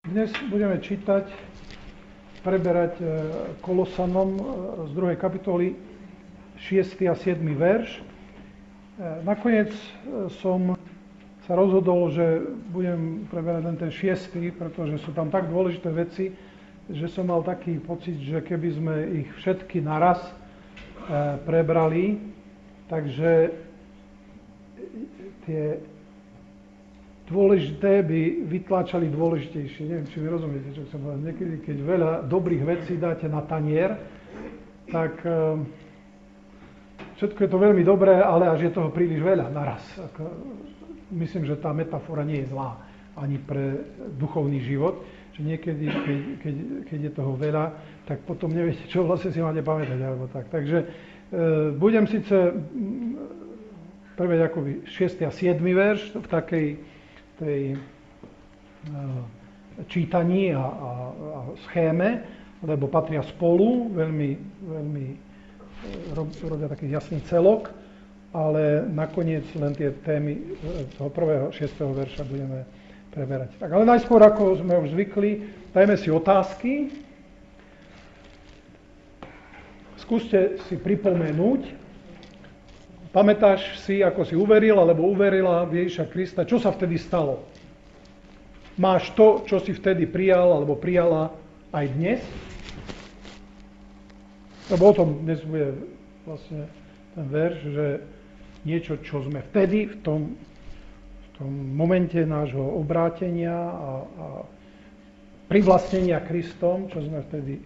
Dnes budeme preberať Kolosanom z 2. kapitoly 6. a 7. verš. Nakoniec som sa rozhodol, že budem preberať len ten 6., pretože sú tam tak dôležité veci, že som mal taký pocit, že keby sme ich všetky naraz prebrali, takže tie dôležité by vytláčali dôležitejšie. Neviem, či mi rozumiete, čo chcem povedať. Niekedy, keď veľa dobrých vecí dáte na tanier, tak všetko je to veľmi dobré, ale až je toho príliš veľa naraz. Myslím, že tá metafora nie je zlá ani pre duchovný život, že niekedy, keď je toho veľa, tak potom neviete, čo vlastne si máte pamätať, alebo tak. Takže budem síce preberať akoby 6. a 7. verš v takej tej čítaní a schéme, lebo patria spolu, veľmi robia taký jasný celok, ale nakoniec len tie témy toho 1. 6. verša budeme preberať. Tak, ale najskôr, ako sme už zvykli, dajme si otázky. Skúste si pripomenúť, pamätáš si, ako si uveril alebo uverila v Ježiša Krista, čo sa vtedy stalo? Máš to, čo si vtedy prijal alebo prijala aj dnes? Lebo o tom dnes bude vlastne ten verš, že niečo, čo sme vtedy, v tom momente nášho obrátenia a privlastnenia Kristom, čo sme vtedy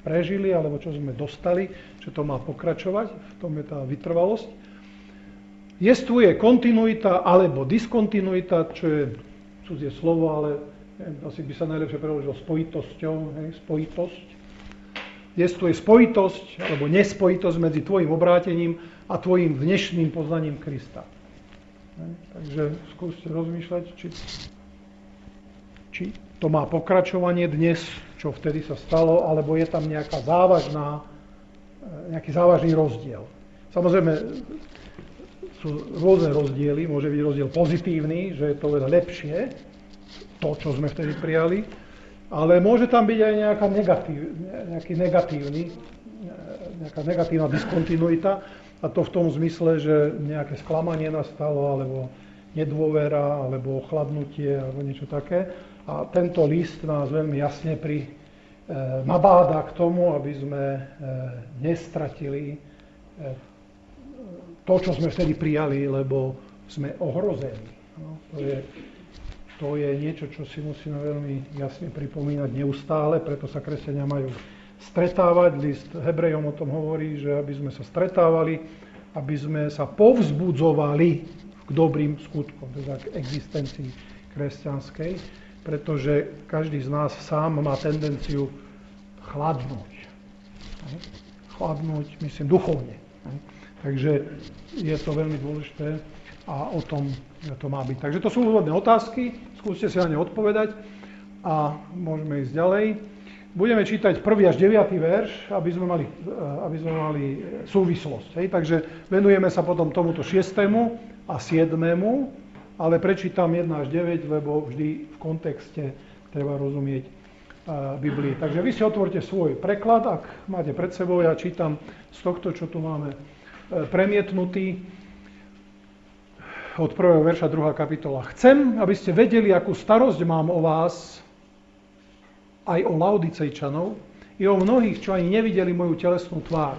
prežili, alebo čo sme dostali, že to má pokračovať, v tom je tá vytrvalosť. Jestvuje kontinuita alebo diskontinuita, čo je cudzie slovo, ale asi by sa najlepšie preložilo spojitosťou, spojitosť. Jestvuje spojitosť alebo nespojitosť medzi tvojim obrátením a tvojim dnešným poznaním Krista. Takže skúste rozmýšľať, či to má pokračovanie dnes, čo vtedy sa stalo, alebo je tam nejaký závažný rozdiel. Samozrejme, sú rôzne rozdiely, môže byť rozdiel pozitívny, že je to veľa lepšie, to, čo sme vtedy prijali, ale môže tam byť aj nejaká negatívna diskontinuita, a to v tom zmysle, že nejaké sklamanie nastalo, alebo nedôvera, alebo ochladnutie, alebo niečo také. A tento list nás veľmi jasne nabáda k tomu, aby sme nestratili to, čo sme vtedy prijali, lebo sme ohrození. No, to je niečo, čo si musíme veľmi jasne pripomínať neustále, preto sa kresťania majú stretávať. List Hebrejom o tom hovorí, že aby sme sa stretávali, aby sme sa povzbudzovali k dobrým skutkom, teda k existencii kresťanskej, pretože každý z nás sám má tendenciu chladnúť. Chladnúť, myslím, duchovne. Takže je to veľmi dôležité a o tom to má byť. Takže to sú úvodné otázky, skúste si na ne odpovedať a môžeme ísť ďalej. Budeme čítať 1. až 9. verš, aby sme mali súvislosť. Takže venujeme sa potom tomuto 6. a 7., ale prečítam 1 až 9, lebo vždy v kontexte treba rozumieť Biblii. Takže vy si otvorte svoj preklad, ak máte pred sebou, ja čítam z tohto, čo tu máme premietnutý od 1. verša 2. kapitola. Chcem, aby ste vedeli, akú starosť mám o vás, aj o Laodicejčanov, i o mnohých, čo ani nevideli moju telesnú tvár.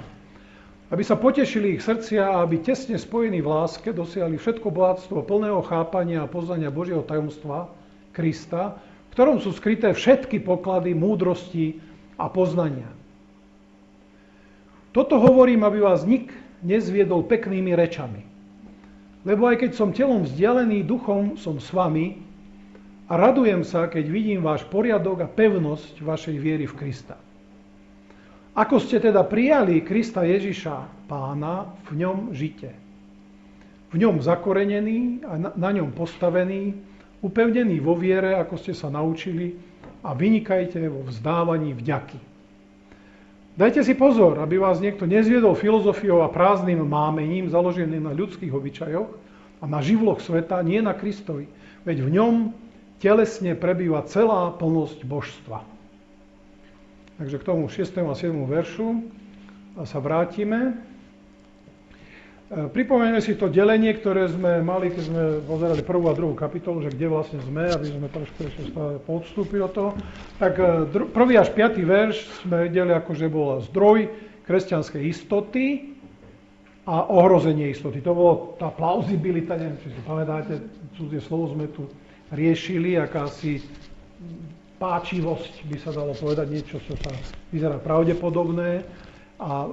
Aby sa potešili ich srdcia a aby tesne spojení v láske dosiahli všetko bohatstvo plného chápania a poznania Božieho tajomstva, Krista, v ktorom sú skryté všetky poklady múdrosti a poznania. Toto hovorím, aby vás nik nezviedol peknými rečami. Lebo aj keď som telom vzdialený, duchom som s vami a radujem sa, keď vidím váš poriadok a pevnosť vašej viery v Krista. Ako ste teda prijali Krista Ježiša, Pána, v ňom žite. V ňom zakorenený a na ňom postavený, upevnený vo viere, ako ste sa naučili, a vynikajte vo vzdávaní vďaky. Dajte si pozor, aby vás niekto nezviedol filozofiou a prázdnym mámením, založeným na ľudských obyčajoch a na živloch sveta, nie na Kristovi. Veď v ňom telesne prebýva celá plnosť božstva. Takže k tomu 6. a 7. veršu sa vrátime. Pripomenieme si to delenie, ktoré sme mali, keď sme pozerali 1. a 2. kapitolu, že kde vlastne sme, aby sme trošku ešte podstúpili od toho. Tak 1. až 5. verš sme videli, akože bol zdroj kresťanskej istoty a ohrozenie istoty. To bolo tá plauzibilita, neviem, či si pamätáte, cudzie slovo sme tu riešili, akási páčivosť, by sa dalo povedať, niečo, čo sa vyzerá pravdepodobné. A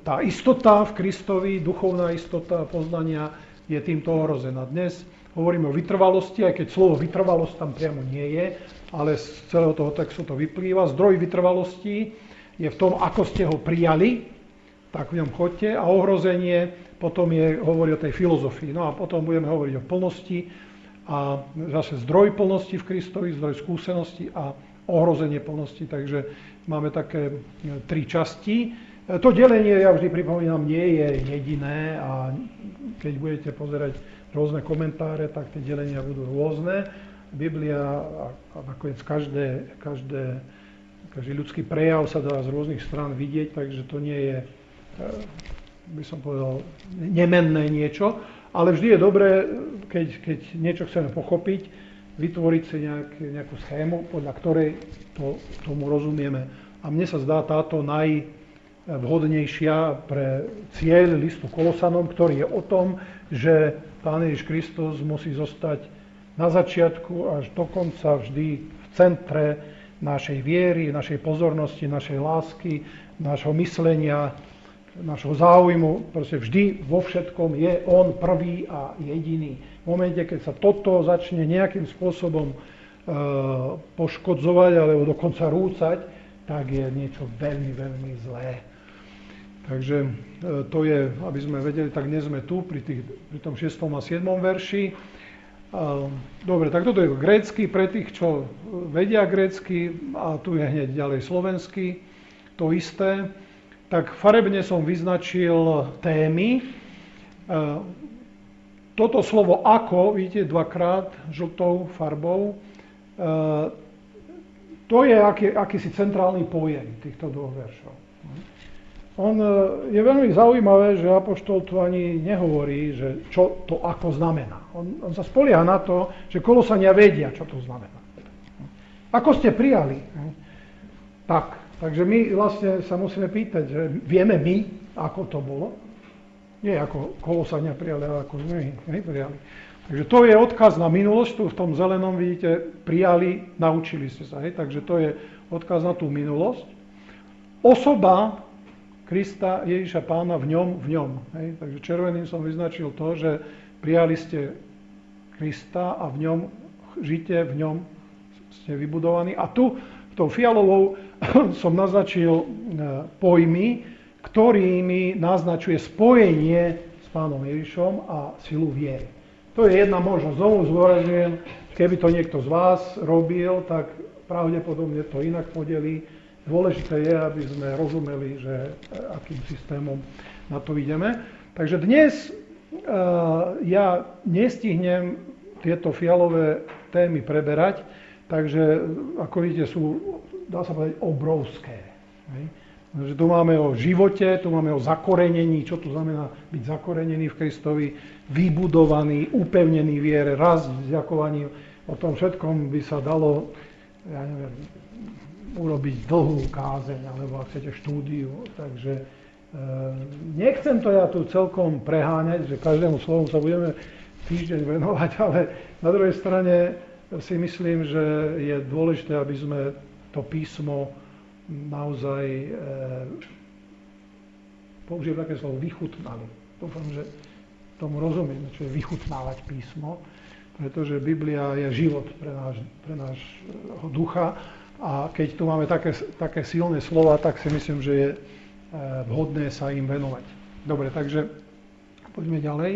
tá istota v Kristovi, duchovná istota poznania je týmto ohrozená. Dnes hovoríme o vytrvalosti, aj keď slovo vytrvalosť tam priamo nie je, ale z celého toho textu to vyplýva. Zdroj vytrvalosti je v tom, ako ste ho prijali, tak v ňom choďte. A ohrozenie potom hovorí o tej filozofii. No a potom budeme hovoriť o plnosti, a zase zdroj plnosti v Kristovi, zdroj skúsenosti a ohrozenie plnosti. Takže máme také 3 časti. To delenie, ja vždy pripomínam, nie je jediné a keď budete pozerať rôzne komentáre, tak tie delenia budú rôzne. Biblia a nakoniec každý ľudský prejav sa dá z rôznych strán vidieť, takže to nie je, by som povedal, nemenné niečo. Ale vždy je dobré, keď niečo chceme pochopiť, vytvoriť si nejakú schému, podľa ktorej tomu rozumieme. A mne sa zdá táto najvhodnejšia pre cieľ listu Kolosanom, ktorý je o tom, že Pán Ježiš Kristus musí zostať na začiatku až do konca vždy v centre našej viery, našej pozornosti, našej lásky, našho myslenia, našho záujmu, proste vždy vo všetkom je on prvý a jediný. V momente, keď sa toto začne nejakým spôsobom poškodzovať alebo dokonca rúcať, tak je niečo veľmi, veľmi zlé. Takže to je, aby sme vedeli, tak dnes sme tu pri tom 6. a 7. verši. Dobre, tak toto je grécky pre tých, čo vedia grécky, a tu je hneď ďalej slovenský, to isté. Tak farebne som vyznačil témy. Toto slovo ako, vidíte, dvakrát žltou farbou, to je akýsi centrálny pojem týchto dvoch veršov. Je veľmi zaujímavé, že apoštol tu ani nehovorí, že čo to ako znamená. On sa spolieha na to, že Kolosania vedia, čo to znamená. Ako ste prijali? Takže my vlastne sa musíme pýtať, že vieme my, ako to bolo? Nie ako Kolosania prijali, ale ako sme my prijali. Takže to je odkaz na minulosť, tu v tom zelenom vidíte, prijali, naučili ste sa. Takže to je odkaz na tú minulosť. Osoba Krista, Ježiša Pána v ňom. Takže červeným som vyznačil to, že prijali ste Krista a v ňom žite, v ňom ste vybudovaní. A tu tou fialovou som naznačil pojmy, ktorými naznačuje spojenie s Pánom Ježišom a silu viery. To je jedna možnosť. Znovu zdôrazňujem, keby to niekto z vás robil, tak pravdepodobne to inak podelí. Dôležité je, aby sme rozumeli, že akým systémom na to ideme. Takže dnes ja nestihnem tieto fialové témy preberať, takže, ako vidíte, sú, dá sa povedať, obrovské. Takže tu máme o živote, tu máme o zakorenení, čo tu znamená byť zakorenený v Kristovi, vybudovaný, upevnený viere, rast v ďakovaní. O tom všetkom by sa dalo, ja neviem, urobiť dlhú kázeň, alebo ak chcete štúdiu. Takže nechcem to ja tu celkom preháňať, že každému slovu sa budeme týždeň venovať, ale na druhej strane si myslím, že je dôležité, aby sme to písmo naozaj, použijem také slovo, vychutnali. Dúfam, že tomu rozumieme, čo je vychutnávať písmo, pretože Biblia je život pre nášho ducha a keď tu máme také silné slova, tak si myslím, že je vhodné sa im venovať. Dobre, takže poďme ďalej.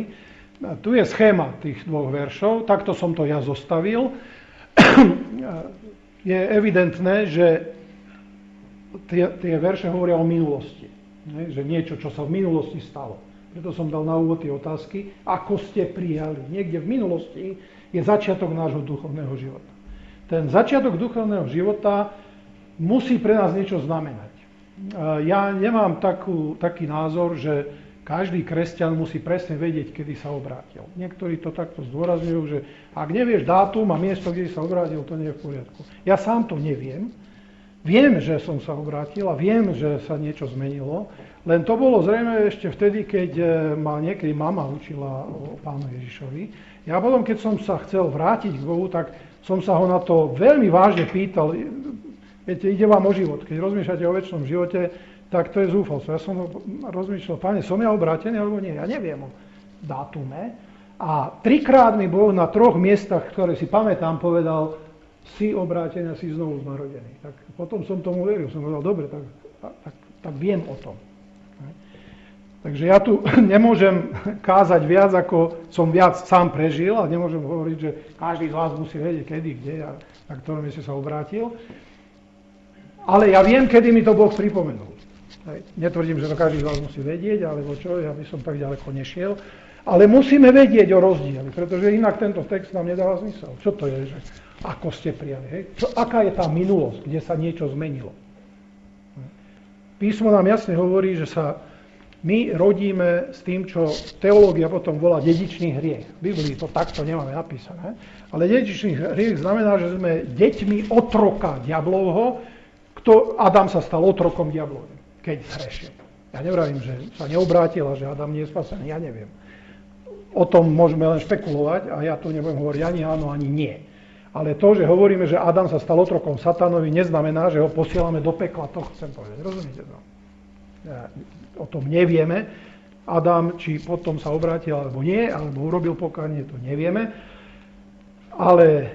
Tu je schéma tých dvoch veršov, takto som to ja zostavil. Je evidentné, že tie verše hovoria o minulosti. Že niečo, čo sa v minulosti stalo. Preto som dal na úvod tie otázky, ako ste prijali. Niekde v minulosti je začiatok nášho duchovného života. Ten začiatok duchovného života musí pre nás niečo znamenať. Ja nemám taký názor, že každý kresťan musí presne vedieť, kedy sa obrátil. Niektorí to takto zdôrazňujú, že ak nevieš dátum a miesto, kde sa obrátil, to nie je v poriadku. Ja sám to neviem. Viem, že som sa obrátil a viem, že sa niečo zmenilo, len to bolo zrejme ešte vtedy, keď ma niekedy mama učila o Pánu Ježišovi. Ja potom, keď som sa chcel vrátiť k Bohu, tak som sa ho na to veľmi vážne pýtal. Viete, ide vám o život. Keď rozmýšľate o večnom živote, tak to je zúfalstvo. Ja som rozmýšľal, Pane, som ja obrátený alebo nie? Ja neviem o dátume. A 3-krát mi Boh na 3 miestach, ktoré si pamätám, povedal, si obrátený a si znovu zmarodený. Tak potom som tomu veril. Som povedal, dobre, tak viem o tom. Takže ja tu nemôžem kázať viac, ako som viac sám prežil a nemôžem hovoriť, že každý z vás musí vedieť, kedy, kde a na ktorom mieste sa obrátil. Ale ja viem, kedy mi to Boh pripomenul. Netvrdím, že to každý z vás musí vedieť, alebo čo, ja by som tak ďaleko nešiel. Ale musíme vedieť o rozdieli, pretože inak tento text nám nedáva zmysel. Čo to je, že ako ste prijali? Hej? Aká je tá minulosť, kde sa niečo zmenilo? Písmo nám jasne hovorí, že sa my rodíme s tým, čo teológia potom volá dedičný hriech. V Biblii to takto nemáme napísané. Ale dedičný hriech znamená, že sme deťmi otroka diablovho. Adam sa stal otrokom diablovým, keď zhrešil. Ja nevravím, že sa neobrátil a že Adam nie je spasený. Ja neviem. O tom môžeme len špekulovať a ja tu nebudem hovoriť ani áno, ani nie. Ale to, že hovoríme, že Adam sa stal otrokom satanovi, neznamená, že ho posielame do pekla. To chcem povedať. Rozumiete to? O tom nevieme. Adam, či potom sa obrátil alebo nie, alebo urobil pokánie, to nevieme. Ale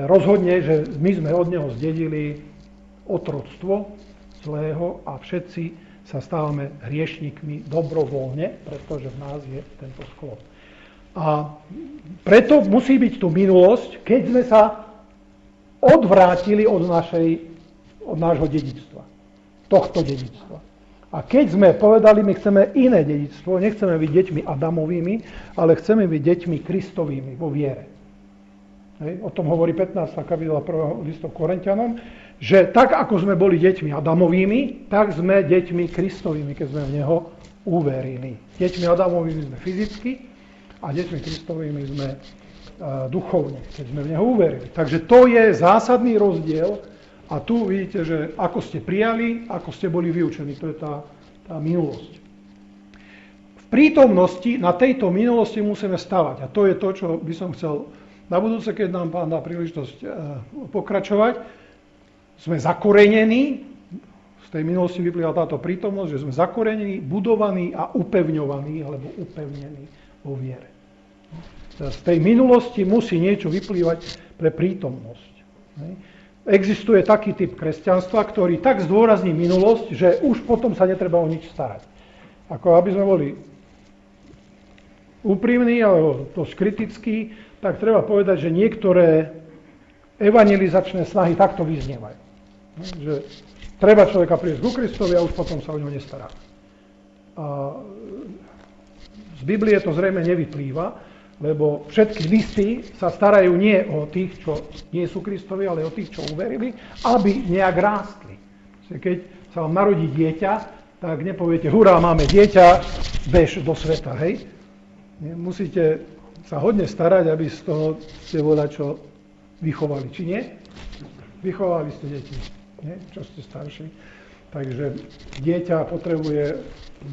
rozhodne, že my sme od neho zdedili otroctvo zlého a všetci sa stávame hriešnikmi dobrovoľne, pretože v nás je tento sklon. A preto musí byť tu minulosť, keď sme sa odvrátili od nášho dedičstva, tohto dedičstva. A keď sme povedali, my chceme iné dedičstvo, nechceme byť deťmi Adamovými, ale chceme byť deťmi Kristovými vo viere. Hej. O tom hovorí 15. kapitola 1. listu Korinťanom, že tak, ako sme boli deťmi Adamovými, tak sme deťmi Kristovými, keď sme v Neho uverili. Deťmi Adamovými sme fyzicky a deťmi Kristovými sme duchovne, keď sme v Neho uverili. Takže to je zásadný rozdiel a tu vidíte, že ako ste prijali, ako ste boli vyučení. To je tá minulosť. V prítomnosti na tejto minulosti musíme stavať a to je to, čo by som chcel na budúce, keď nám Pán dá príležitosť pokračovať. Sme zakorenení, z tej minulosti vyplýva táto prítomnosť, že sme zakorenení, budovaní a upevňovaní, alebo upevnení vo viere. Z tej minulosti musí niečo vyplývať pre prítomnosť. Existuje taký typ kresťanstva, ktorý tak zdôrazní minulosť, že už potom sa netreba o nič starať. Ako aby sme boli úprimní, alebo dosť kritickí, tak treba povedať, že niektoré evangelizačné snahy takto vyznievajú. Že treba človeka priviesť ku Kristovi a už potom sa o ňo nestará. A z Biblie to zrejme nevyplýva, lebo všetky listy sa starajú nie o tých, čo nie sú Kristovi, ale o tých, čo uverili, aby nejak rástli. Keď sa vám narodí dieťa, tak nepoviete, hurá, máme dieťa, bež do sveta, hej? Musíte sa hodne starať, aby z toho ste voľačo vychovali, či nie? Vychovali ste deti, nie? Čo ste starší. Takže dieťa potrebuje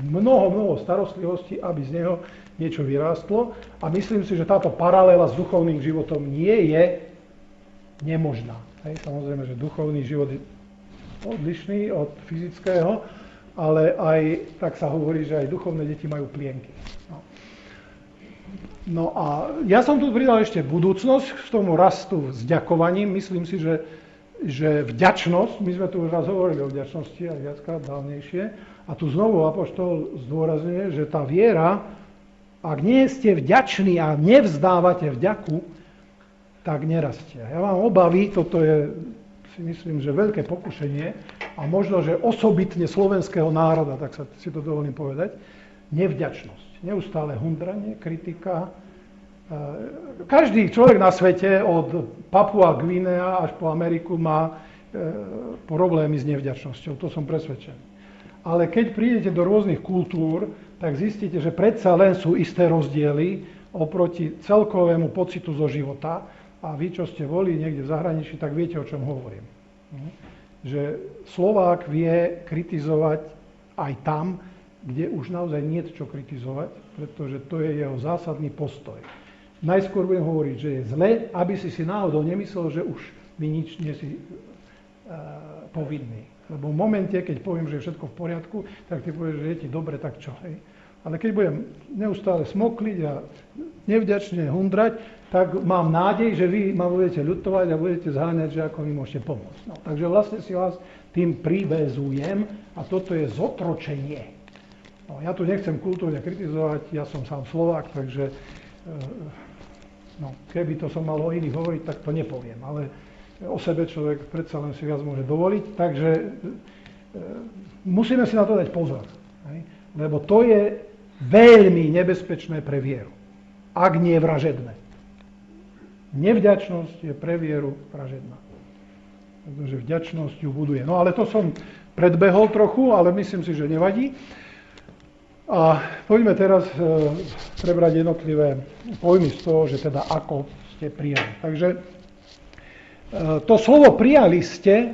mnoho starostlivosti, aby z neho niečo vyrástlo. A myslím si, že táto paralela s duchovným životom nie je nemožná. Hej? Samozrejme, že duchovný život je odlišný od fyzického, ale aj tak sa hovorí, že aj duchovné deti majú plienky. No a ja som tu pridal ešte budúcnosť k tomu rastu s ďakovaním. Myslím si, že vďačnosť, my sme tu už raz hovorili o vďačnosti aj viackrát dávnejšie, a tu znovu apoštol zdôrazňuje, že tá viera, ak nie ste vďační a nevzdávate vďaku, tak nerastie. Ja mám obavy, toto je, si myslím, že veľké pokušenie a možno, že osobitne slovenského národa, tak si to dovolím povedať, nevďačnosť, neustále hundranie, kritika. Každý človek na svete od Papua Guinea až po Ameriku má problémy s nevďačnosťou, to som presvedčený. Ale keď prídete do rôznych kultúr, tak zistíte, že predsa len sú isté rozdiely oproti celkovému pocitu zo života. A vy, čo ste boli niekde v zahraničí, tak viete, o čom hovorím. Že Slovák vie kritizovať aj tam, kde už naozaj nie je čo kritizovať, pretože to je jeho zásadný postoj. Najskôr budem hovoriť, že je zle, aby si náhodou nemyslel, že už vy nič nie si povinný. Lebo v momente, keď poviem, že je všetko v poriadku, tak ty povieš, že je ti dobre, tak čo? Hej? Ale keď budem neustále smokliť a nevďačne hundrať, tak mám nádej, že vy ma budete ľutovať a budete zháňať, že ako mi môžete pomôcť. No, takže vlastne si vás tým priväzujem a toto je zotročenie. No, ja tu nechcem kultúrne kritizovať, ja som sám Slovák, takže keby to som mal o iných hovoriť, tak to nepoviem. Ale o sebe človek predsa len si viac môže dovoliť, takže musíme si na to dať pozor. Hej? Lebo to je veľmi nebezpečné pre vieru, ak nie vražedné. Nevďačnosť je pre vieru vražedná. Pretože vďačnosť ju buduje. No ale to som predbehol trochu, ale myslím si, že nevadí. A poďme teraz prebrať jednotlivé pojmy z toho, že teda ako ste prijali. Takže to slovo prijali ste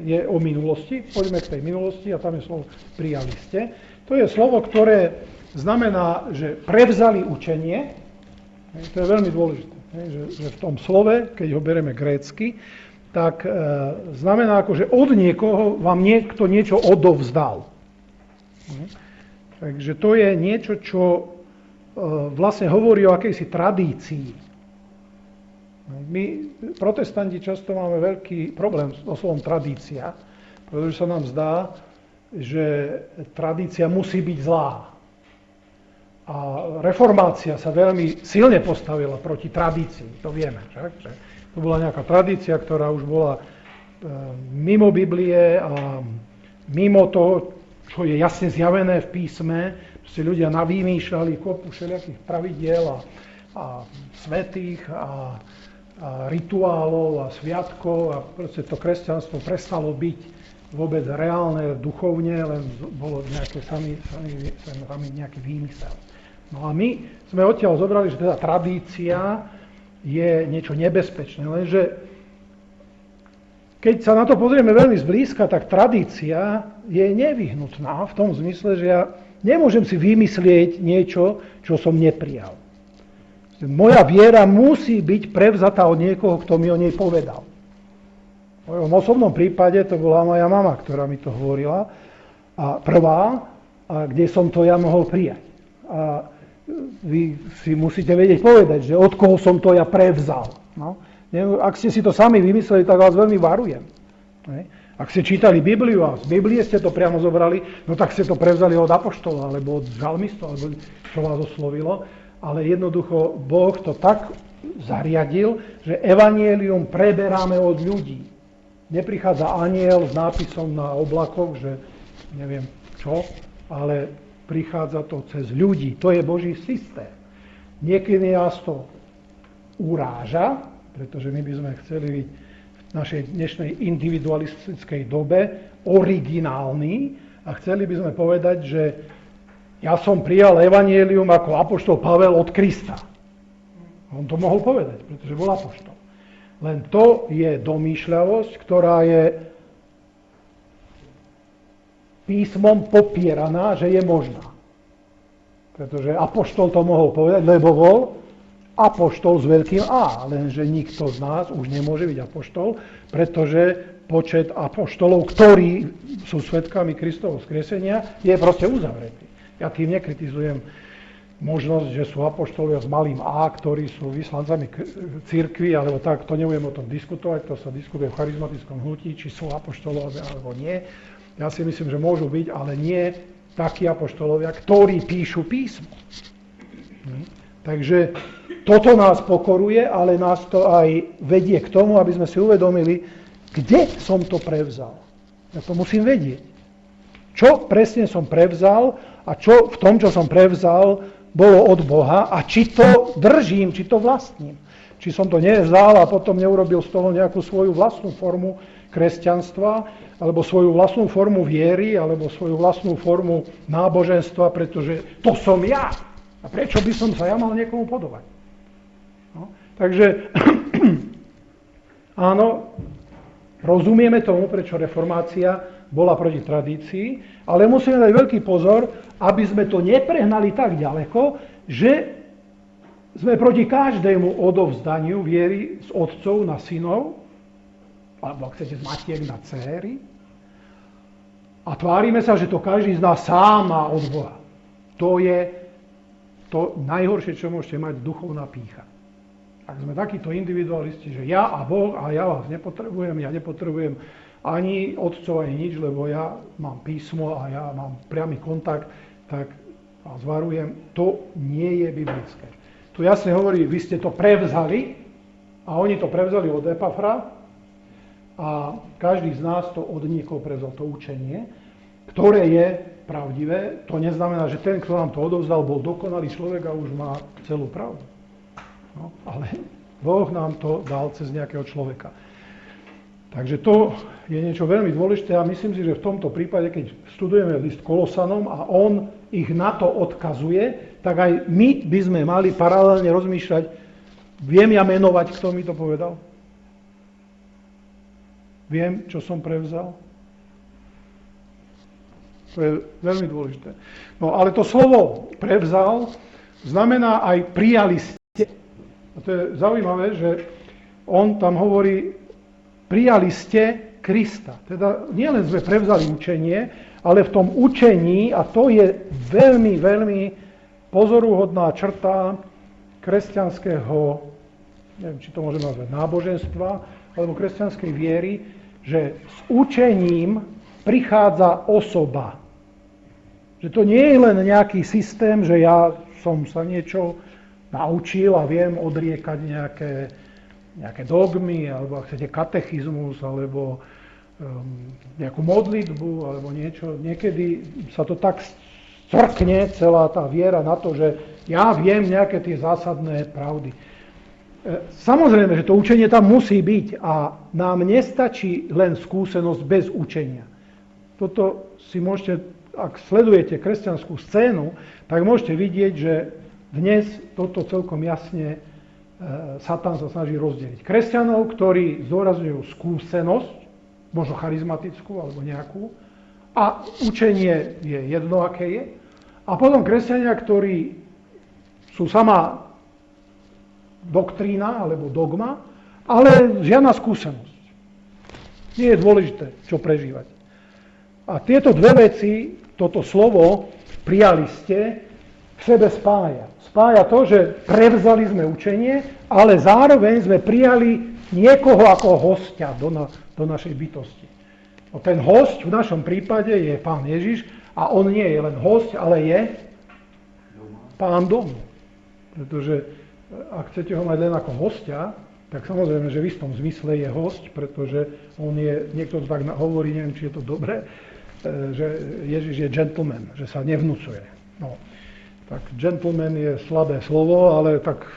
je o minulosti. Poďme k tej minulosti a tam je slovo prijali ste. To je slovo, ktoré znamená, že prevzali učenie. To je veľmi dôležité. Že v tom slove, keď ho bereme grécky, tak znamená ako, že od niekoho vám niekto niečo odovzdal. Takže to je niečo, čo vlastne hovorí o akejsi tradícii. My, protestanti, často máme veľký problém so slovom tradícia, pretože sa nám zdá, že tradícia musí byť zlá. A reformácia sa veľmi silne postavila proti tradícii, to vieme. Však? Že to bola nejaká tradícia, ktorá už bola mimo Biblie a mimo toho, čo je jasne zjavené v písme. Proste ľudia navýmýšľali kopu všelijakých pravidiel a svätých a rituálov a sviatkov a proste to kresťanstvo prestalo byť vôbec reálne, duchovne, len bolo nejaké sami nejaký výmysel. No a my sme odtiaľ zobrali, že teda tradícia je niečo nebezpečné, lenže keď sa na to pozrieme veľmi zblízka, tak tradícia je nevyhnutná v tom zmysle, že ja nemôžem si vymyslieť niečo, čo som neprijal. Moja viera musí byť prevzatá od niekoho, kto mi o nej povedal. V mojom osobnom prípade to bola moja mama, ktorá mi to hovorila, a prvá, a kde som to ja mohol prijať. A vy si musíte vedieť povedať, že od koho som to ja prevzal. No? Ak ste si to sami vymysleli, tak vás veľmi varujem. Ak ste čítali Bibliu a z Biblie ste to priamo zobrali, no tak ste to prevzali od apoštola, alebo od žalmistov, alebo čo vás oslovilo. Ale jednoducho Boh to tak zariadil, že evanjelium preberáme od ľudí. Neprichádza anjel s nápisom na oblakoch, že neviem čo, ale prichádza to cez ľudí. To je Boží systém. Niekedy nás to uráža, pretože my by sme chceli byť v našej dnešnej individualistickej dobe originálni a chceli by sme povedať, že ja som prijal evanjelium ako apoštol Pavel od Krista. On to mohol povedať, pretože bol apoštol. Len to je domýšľavosť, ktorá je písmom popieraná, že je možná. Pretože apoštol to mohol povedať, lebo bol apoštol s veľkým A, lenže nikto z nás už nemôže byť apoštol, pretože počet apoštolov, ktorí sú svedkami Kristovho vzkriesenia, je proste uzavretý. Ja tým nekritizujem možnosť, že sú apoštolovia s malým A, ktorí sú vyslancami cirkvi, alebo tak, to nebudem o tom diskutovať, to sa diskutuje v charizmatickom hnutí, či sú apoštolovia alebo nie. Ja si myslím, že môžu byť, ale nie takí apoštolovia, ktorí píšu písmo. Takže toto nás pokoruje, ale nás to aj vedie k tomu, aby sme si uvedomili, kde som to prevzal. Ja to musím vedieť. Čo presne som prevzal a čo v tom, čo som prevzal, bolo od Boha a či to držím, či to vlastním. Či som to nevzal a potom neurobil z toho nejakú svoju vlastnú formu kresťanstva, alebo svoju vlastnú formu viery, alebo svoju vlastnú formu náboženstva, pretože to som ja. A prečo by som sa ja mal niekomu podobať? No, takže áno, rozumieme tomu, prečo reformácia bola proti tradícii, ale musíme dať veľký pozor, aby sme to neprehnali tak ďaleko, že sme proti každému odovzdaniu viery z otcov na synov, alebo ak chcete z matiek na dcéry, a tvárime sa, že to každý z nás sám má od Boha. To je to najhoršie, čo môžete mať, duchovná pýcha. Ak sme takíto individualisti, že ja a Boh a ja vás nepotrebujem, ja nepotrebujem ani otcov, ani nič, lebo ja mám písmo a ja mám priamy kontakt, tak vás varujem, to nie je biblické. Tu jasne hovorí, vy ste to prevzali a oni to prevzali od Epafra a každý z nás to od niekoho prevzal, to učenie, ktoré je pravdivé. To neznamená, že ten, kto nám to odovzdal, bol dokonalý človek a už má celú pravdu. No, ale Boh nám to dal cez nejakého človeka. Takže to je niečo veľmi dôležité a myslím si, že v tomto prípade, keď študujeme list Kolosanom a on ich na to odkazuje, tak aj my by sme mali paralelne rozmýšľať, viem ja menovať, kto mi to povedal? Viem, čo som prevzal? To je veľmi dôležité. No ale to slovo prevzal znamená aj prijali ste. A to je zaujímavé, že on tam hovorí, prijali ste Krista. Teda nielen sme prevzali učenie, ale v tom učení, a to je veľmi, veľmi pozoruhodná črta kresťanského, neviem, či to môžeme nazvať náboženstva, alebo kresťanskej viery, že s učením prichádza osoba. Že to nie je len nejaký systém, že ja som sa niečo naučil a viem odriekať nejaké dogmy, alebo ak chcete katechizmus, alebo nejakú modlitbu, alebo niečo. Niekedy sa to tak strkne, celá tá viera na to, že ja viem nejaké tie zásadné pravdy. Samozrejme, že to učenie tam musí byť a nám nestačí len skúsenosť bez učenia. Toto si môžete, ak sledujete kresťanskú scénu, tak môžete vidieť, že dnes toto celkom jasne Satan sa snaží rozdeliť. Kresťanov, ktorí zdôrazňujú skúsenosť, možno charizmatickú alebo nejakú, a učenie je jedno, aké je. A potom kresťania, ktorí sú sama doktrína alebo dogma, ale žiadna skúsenosť. Nie je dôležité, čo prežívať. A tieto dve veci, toto slovo, prijali ste, v sebe spája. Spája to, že prevzali sme učenie, ale zároveň sme prijali niekoho ako hostia do našej bytosti. No, ten host v našom prípade je Pán Ježiš a on nie je len host, ale je Pán domu. Pretože ak chcete ho mať len ako hostia, tak samozrejme, že v istom zmysle je host, pretože on je, niekto to tak hovorí, neviem, či je to dobré, že Ježiš je gentleman, že sa nevnúcuje. No, tak gentleman je slabé slovo, ale tak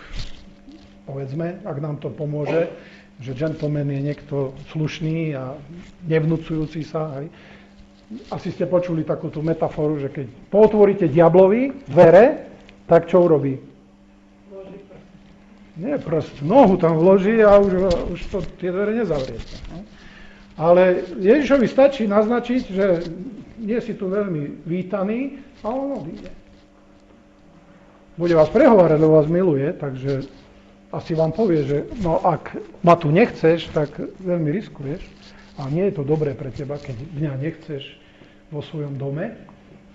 povedzme, ak nám to pomôže, že gentleman je niekto slušný a nevnúcujúci sa. Hej. Asi ste počuli takúto metaforu, že keď potvoríte diablovi dvere, tak čo urobí? Nie prst, nohu tam vloží a už to tie dvere nezavriete. No. Ale Ježišovi stačí naznačiť, že nie si tu veľmi vítaný a on odíde. Bude vás prehovárať, lebo vás miluje, takže asi vám povie, že no ak ma tu nechceš, tak veľmi riskuješ a nie je to dobré pre teba, keď mňa nechceš vo svojom dome.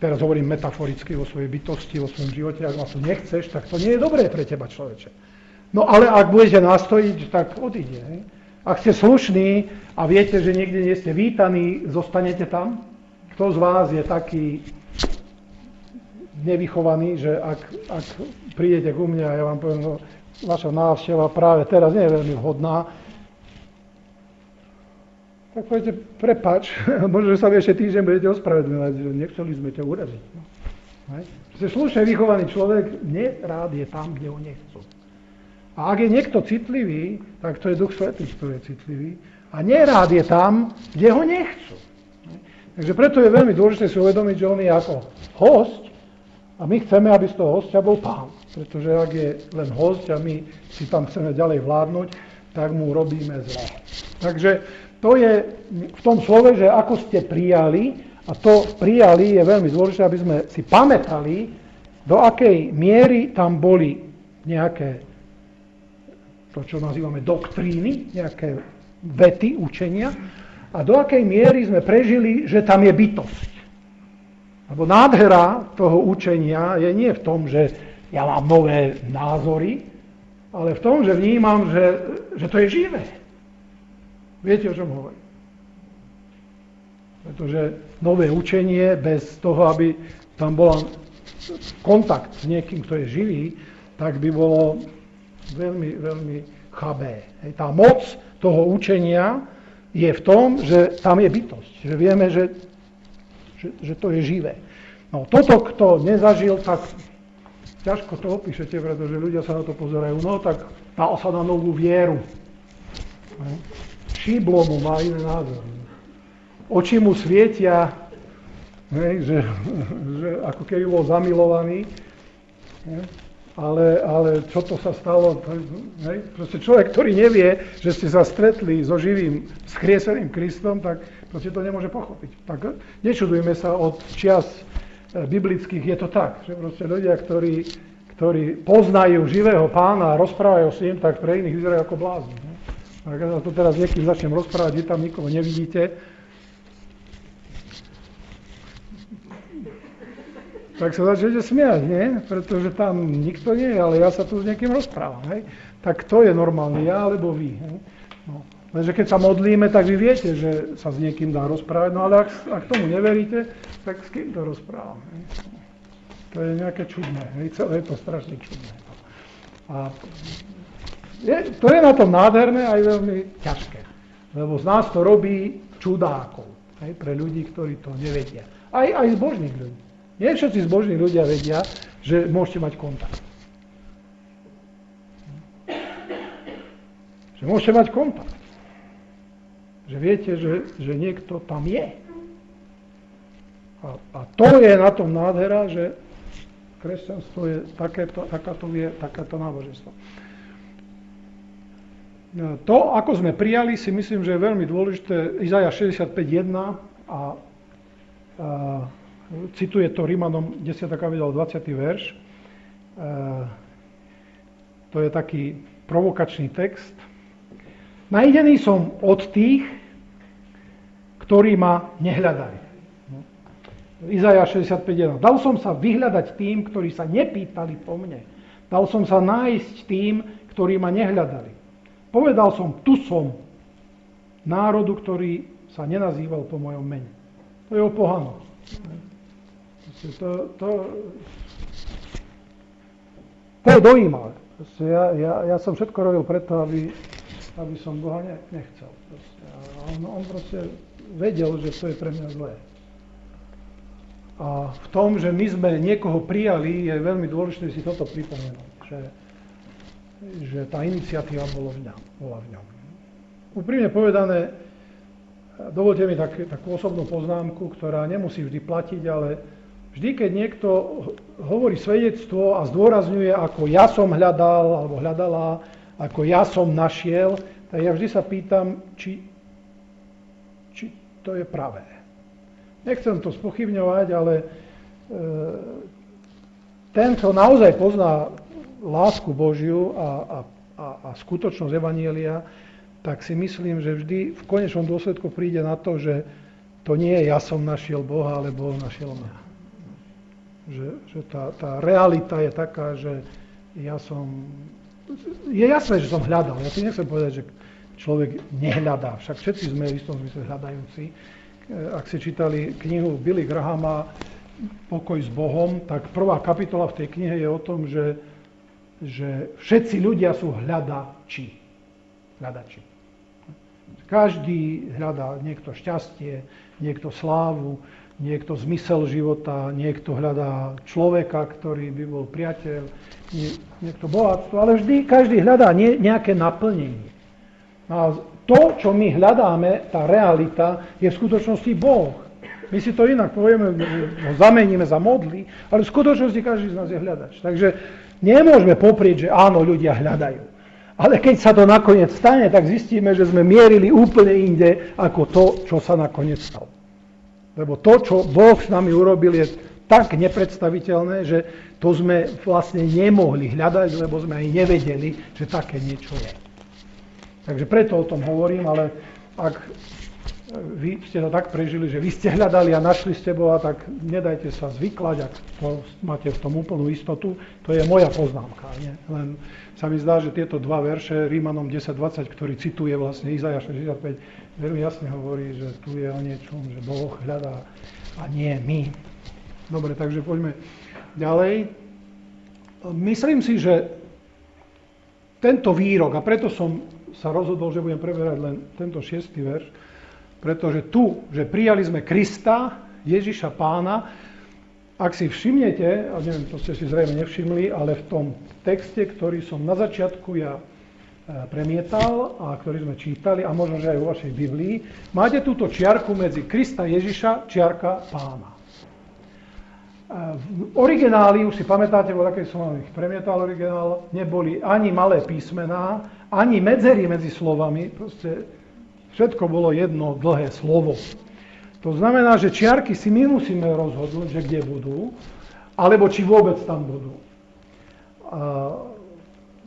Teraz hovorím metaforicky vo svojej bytosti, vo svojom živote, ak ma tu nechceš, tak to nie je dobré pre teba, človeče. No ale ak budete nastojiť, tak odíde. Hej? Ak ste slušní a viete, že niekde nie ste vítaní, zostanete tam? Kto z vás je taký nevychovaný, že ak prídete ku mne a ja vám poviem, no, vaša návšteva práve teraz nie je veľmi vhodná, tak poviete, prepáč, možno, že sa ešte týždeň budete ospravedlňovať, že nechceli sme ťa uraziť. No. Slušne vychovaný človek nerád je tam, kde ho nechcú. A ak je niekto citlivý, tak to je Duch Svätý, ktorý je citlivý. A nerád je tam, kde ho nechcú. Takže preto je veľmi dôležité si uvedomiť, že on je ako hosť a my chceme, aby z toho hostia bol Pán. Pretože ak je len hosť a my si tam chceme ďalej vládnuť, tak mu robíme zle. Takže to je v tom slove, že ako ste prijali, a to prijali je veľmi dôležité, aby sme si pamätali, do akej miery tam boli nejaké, to čo nazývame doktríny, nejaké vety, učenia, a do akej miery sme prežili, že tam je bytosť. Lebo nádhera toho učenia je nie v tom, že ja mám nové názory, ale v tom, že vnímam, že to je živé. Viete, o čom hovorím? Pretože nové učenie bez toho, aby tam bol kontakt s niekým, kto je živý, tak by bolo veľmi, veľmi chabé. Tá moc toho učenia je v tom, že tam je bytosť. Že vieme, že to je živé. No toto, kto nezažil, tak ťažko to opíšete, pretože ľudia sa na to pozerajú. No tak dal sa na novú vieru. Šiblo mu, má iné názory. Oči mu svietia, že ako keby bol zamilovaný. Ale čo to sa stalo? Proste človek, ktorý nevie, že ste sa stretli so živým, skrieseným Kristom, tak proste to nemôže pochopiť. Tak nečudujme sa od čias biblických, je to tak, že proste ľudia, ktorí poznajú živého Pána a rozprávajú s ním, tak pre iných vyzerajú ako blázni. Tak ja to teraz niekým začnem rozprávať, vy tam nikoho nevidíte, tak sa začnete smiať, nie? Pretože tam nikto nie je, ale ja sa tu s niekým rozprávam. Hej? Tak to je normálne, ja alebo vy. Hej? No. Lenže keď sa modlíme, tak vy viete, že sa s niekým dá rozprávať, no ale ak tomu neveríte, tak s kým to rozprávam? Hej? To je nejaké čudné, hej? Celé je to strašne čudné. A to je na tom nádherné a aj veľmi ťažké, lebo z nás to robí čudákov, hej? Pre ľudí, ktorí to nevedia. Aj z božných ľudí. Nie všetci zbožní ľudia vedia, že môžete mať kontakt. Že môžete mať kontakt. Že viete, že niekto tam je. A to je na tom nádhera, že kresťanstvo je takéto náboženstvo. To, ako sme prijali, si myslím, že je veľmi dôležité. Izajáš 65.1 a cituje to Rímanom 10. kapitola 20. verš. To je taký provokačný text. Najdený som od tých, ktorí ma nehľadali. Izajáš 65.1. Dal som sa vyhľadať tým, ktorí sa nepýtali po mne. Dal som sa nájsť tým, ktorí ma nehľadali. Povedal som, tu som, národu, ktorý sa nenazýval po mojom mene. To je o pohanoch. To je dojímavé. Ja som všetko robil preto, aby som Boha nechcel. On proste vedel, že to je pre mňa zlé. A v tom, že my sme niekoho prijali, je veľmi dôležité si toto pripomenúť, že tá iniciatíva bola v ňom. Úprimne povedané, dovolte mi takú osobnú poznámku, ktorá nemusí vždy platiť, ale vždy, keď niekto hovorí svedectvo a zdôrazňuje, ako ja som hľadal, alebo hľadala, ako ja som našiel, tak ja vždy sa pýtam, či to je pravé. Nechcem to spochybňovať, ale ten, kto naozaj pozná lásku Božiu a skutočnosť evanjelia, tak si myslím, že vždy v konečnom dôsledku príde na to, že to nie je ja som našiel Boha, ale Boh našiel mňa. Že tá realita je taká, že ja som... Je jasné, že som hľadal. Ja si nechcem povedať, že človek nehľadá. Však všetci sme v istom zmysle hľadajúci. Ak si čítali knihu Billy Grahama Pokoj s Bohom, tak prvá kapitola v tej knihe je o tom, že všetci ľudia sú hľadači. Každý hľadá niekto šťastie, niekto slávu, niekto zmysel života, niekto hľadá človeka, ktorý by bol priateľ, niekto bohatstvo, ale vždy každý hľadá nejaké naplnenie. A to, čo my hľadáme, tá realita, je v skutočnosti Boh. My si to inak povieme, ho zameníme za modly, ale v skutočnosti každý z nás je hľadač. Takže nemôžeme poprieť, že áno, ľudia hľadajú. Ale keď sa to nakoniec stane, tak zistíme, že sme mierili úplne inde ako to, čo sa nakoniec stalo. Lebo to, čo Boh s nami urobil, je tak nepredstaviteľné, že to sme vlastne nemohli hľadať, lebo sme aj nevedeli, že také niečo je. Takže preto o tom hovorím, ale ak vy ste to tak prežili, že vy ste hľadali a našli ste Boha, tak nedajte sa zvyklať, ak to máte v tom úplnú istotu. To je moja poznámka. Nie? Len sa mi zdá, že tieto dva verše, Rímanom 10.20, ktorý cituje vlastne Izaiáš 65, veľmi jasne hovorí, že tu je o niečom, že Boh hľadá a nie my. Dobre, takže poďme ďalej. Myslím si, že tento výrok, a preto som sa rozhodol, že budem preberať len tento 6. verš, pretože tu, že prijali sme Krista, Ježiša Pána, ak si všimnete, a neviem, to ste si zrejme nevšimli, ale v tom texte, ktorý som na začiatku ja premietal a ktorý sme čítali, a možno, že aj vo vašej Biblii, máte túto čiarku medzi Krista Ježiša, čiarka Pána. V origináli, už si pamätáte, vo akej som ich premietal originál, neboli ani malé písmená, ani medzery medzi slovami, proste všetko bolo jedno dlhé slovo. To znamená, že čiarky si my musíme rozhodnúť, že kde budú, alebo či vôbec tam budú.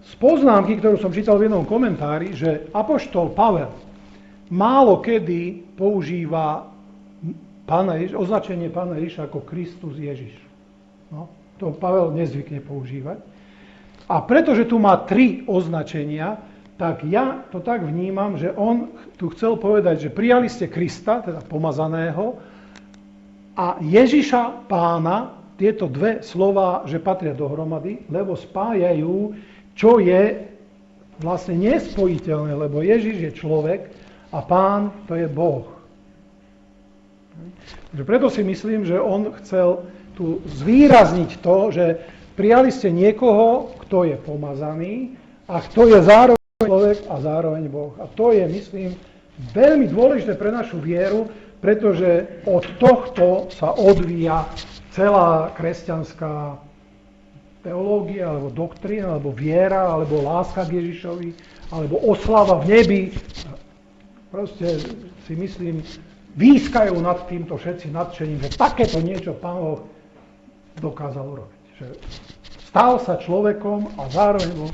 Z poznámky, ktorú som čítal v jednom komentári, že apoštol Pavel málo kedy používa označenie Pána Ježiša ako Kristus Ježiš. No, to Pavel nezvykne používať. A pretože tu má 3 označenia, tak ja to tak vnímam, že on tu chcel povedať, že prijali ste Krista, teda pomazaného, a Ježiša Pána, tieto dve slová, že patria dohromady, lebo spájajú, čo je vlastne nespojiteľné, lebo Ježiš je človek a Pán to je Boh. Takže preto si myslím, že on chcel tu zvýrazniť to, že prijali ste niekoho, kto je pomazaný a kto je zároveň človek a zároveň Boh. A to je, myslím, veľmi dôležité pre našu vieru, pretože od tohto sa odvíja celá kresťanská teológia, alebo doktrína, alebo viera, alebo láska k Ježišovi, alebo oslava v nebi. Proste si myslím, výskajú nad týmto všetci nadšením, že takéto niečo Pán Boh dokázal urobiť. Že stal sa človekom a zároveň bol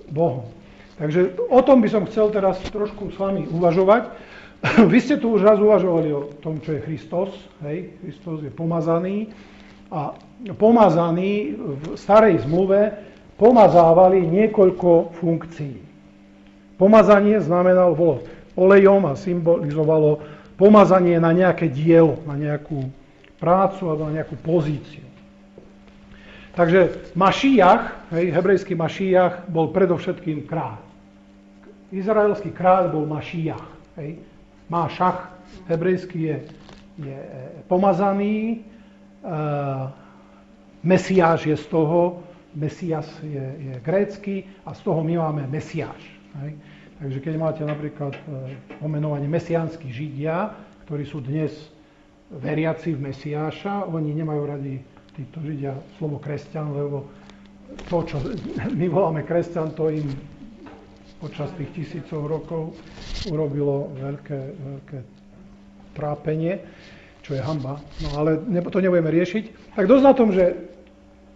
Bohom. Takže o tom by som chcel teraz trošku s vami uvažovať. Vy ste tu už raz uvažovali o tom, čo je Kristus. Hej? Kristus je pomazaný. A pomazaní v starej zmluve pomazávali niekoľko funkcií. Pomazanie bolo olejom a symbolizovalo pomazanie na nejaké dielo, na nejakú prácu alebo na nejakú pozíciu. Takže Mašiach, hebrejský Mašiach, bol predovšetkým kráľ. Izraelský kráľ bol Mašiach. Mášach, hebrejský je pomazaný, Mesiáš je z toho, Mesias je grécky a z toho my máme Mesiáš. Takže keď máte napríklad pomenovanie mesiánsky Židia, ktorí sú dnes veriaci v Mesiáša, oni nemajú radi títo Židia slovo kresťan, lebo to, čo my voláme kresťan, to im počas tých 1000 rokov urobilo veľké trápenie, čo je hanba. No ale to nebudeme riešiť. Tak dosť na tom, že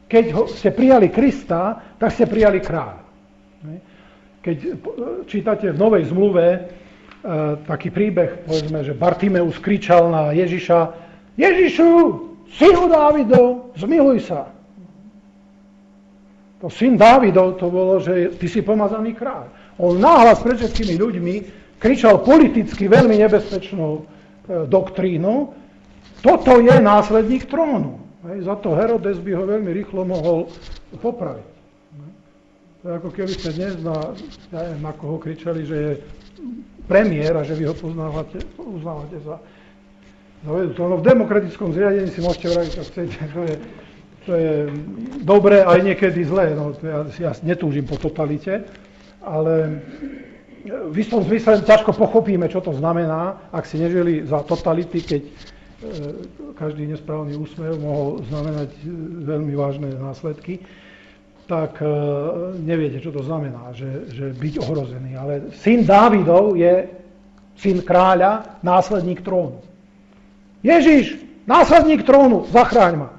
keď ste prijali Krista, tak ste prijali kráľa. Keď čítate v Novej zmluve taký príbeh, povedzme, že Bartimeus kričal na Ježiša: Ježišu, synu Dávidov, zmiluj sa. To syn Dávidov to bolo, že ty si pomazaný kráľ. On náhlas pred všetkými ľuďmi kričal politicky veľmi nebezpečnú doktrínu: toto je následník trónu. Za to Herodes by ho veľmi rýchlo mohol popraviť. To je ako keby ste dnes na koho kričali, že je premiér a že vy ho uznávate za zavedú to. No, v demokratickom zriadení si môžete vraviť, čo chcete. To je dobre, aj niekedy zlé. No, ja netúžim po totalite, ale v istom zmysle ťažko pochopíme, čo to znamená, ak si nežili za totality, keď každý nesprávny úsmev mohol znamenať veľmi vážne následky, tak neviete, čo to znamená, že byť ohrozený. Ale syn Dávidov je syn kráľa, následník trónu. Ježiš, následník trónu, zachráň ma.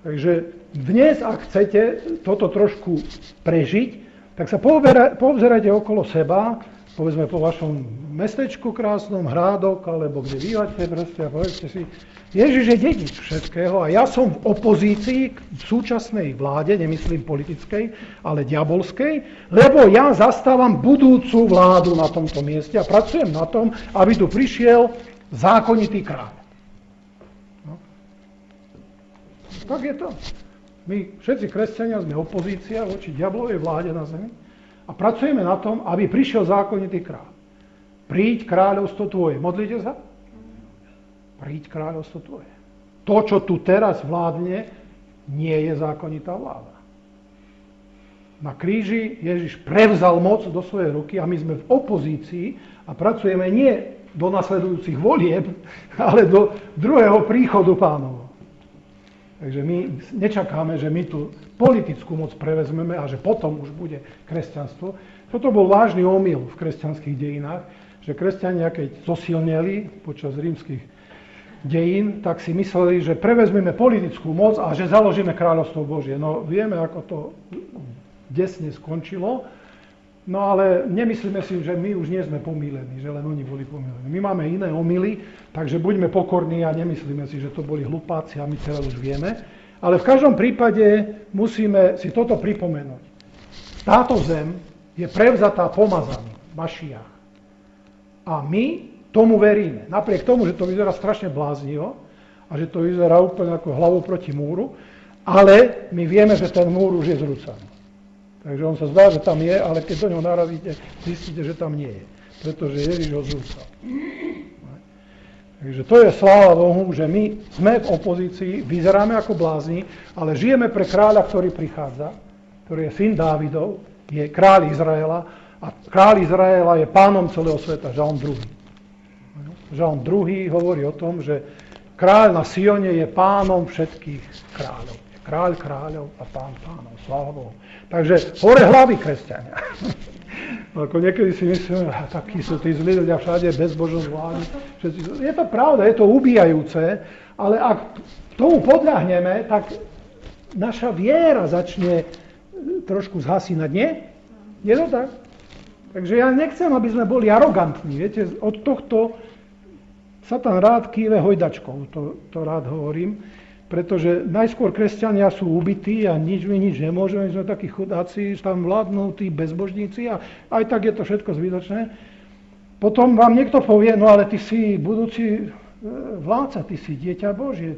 Takže dnes, ak chcete toto trošku prežiť, tak sa poobzerajte okolo seba, povedzme po vašom mestečku krásnom, Hrádok, alebo kde bývate, proste, a povedzte si, Ježiš je dedič všetkého a ja som v opozícii k súčasnej vláde, nemyslím politickej, ale diabolskej, lebo ja zastávam budúcu vládu na tomto mieste a pracujem na tom, aby tu prišiel zákonitý kráľ. No. Tak je to. My všetci kresťania sme opozícia voči diablovej vláde na zemi a pracujeme na tom, aby prišiel zákonitý kráľ. Príď kráľovstvo tvoje. Modlite sa? Príď kráľovstvo tvoje. To, čo tu teraz vládne, nie je zákonitá vláda. Na kríži Ježiš prevzal moc do svojej ruky a my sme v opozícii a pracujeme nie do nasledujúcich volieb, ale do druhého príchodu Pánovho. Takže my nečakáme, že my tú politickú moc prevezmeme a že potom už bude kresťanstvo. Toto bol vážny omyl v kresťanských dejinách, že kresťania, keď zosilneli počas rímskych dejín, tak si mysleli, že prevezmeme politickú moc a že založíme kráľovstvo Božie. No vieme, ako to desne skončilo, no ale nemyslíme si, že my už nie sme pomýlení, že len oni boli pomýlení. My máme iné omyly, takže buďme pokorní a nemyslíme si, že to boli hlupáci a my teraz už vieme. Ale v každom prípade musíme si toto pripomenúť. Táto zem je prevzatá pomazaním, Mašiach. A my tomu veríme. Napriek tomu, že to vyzerá strašne bláznivo a že to vyzerá úplne ako hlavou proti múru, ale my vieme, že ten múr už je zrúcaný. Takže on sa zdá, že tam je, ale keď do ňoho narazíte, zistíte, že tam nie je. Pretože Ježiš ho zrúcal. Takže to je sláva Bohu, že my sme v opozícii, vyzeráme ako blázni, ale žijeme pre kráľa, ktorý prichádza, ktorý je syn Dávidov, je kráľ Izraela a kráľ Izraela je pánom celého sveta, Žalm 2. Žalm 2 hovorí o tom, že kráľ na Sione je pánom všetkých kráľov. Kráľ kráľov a pán pánov. Sláva Bohu. Takže hore hlavy, kresťania. Ako niekedy si myslíme, takí sú tí zlí ľudia všade, bezbožnosť vládne. Je to pravda, je to ubíjajúce, ale ak tomu podľahneme, tak naša viera začne trošku zhasínať, nie? Je to tak? Takže ja nechcem, aby sme boli arogantní. Viete, od tohto Satan rád kýve hojdačkou, to rád hovorím, pretože najskôr kresťania sú ubití a nič nemôžeme, my sme takí chudáci, tam vládnu tí bezbožníci a aj tak je to všetko zbytočné. Potom vám niekto povie, no ale ty si budúci vládca, ty si dieťa Božie,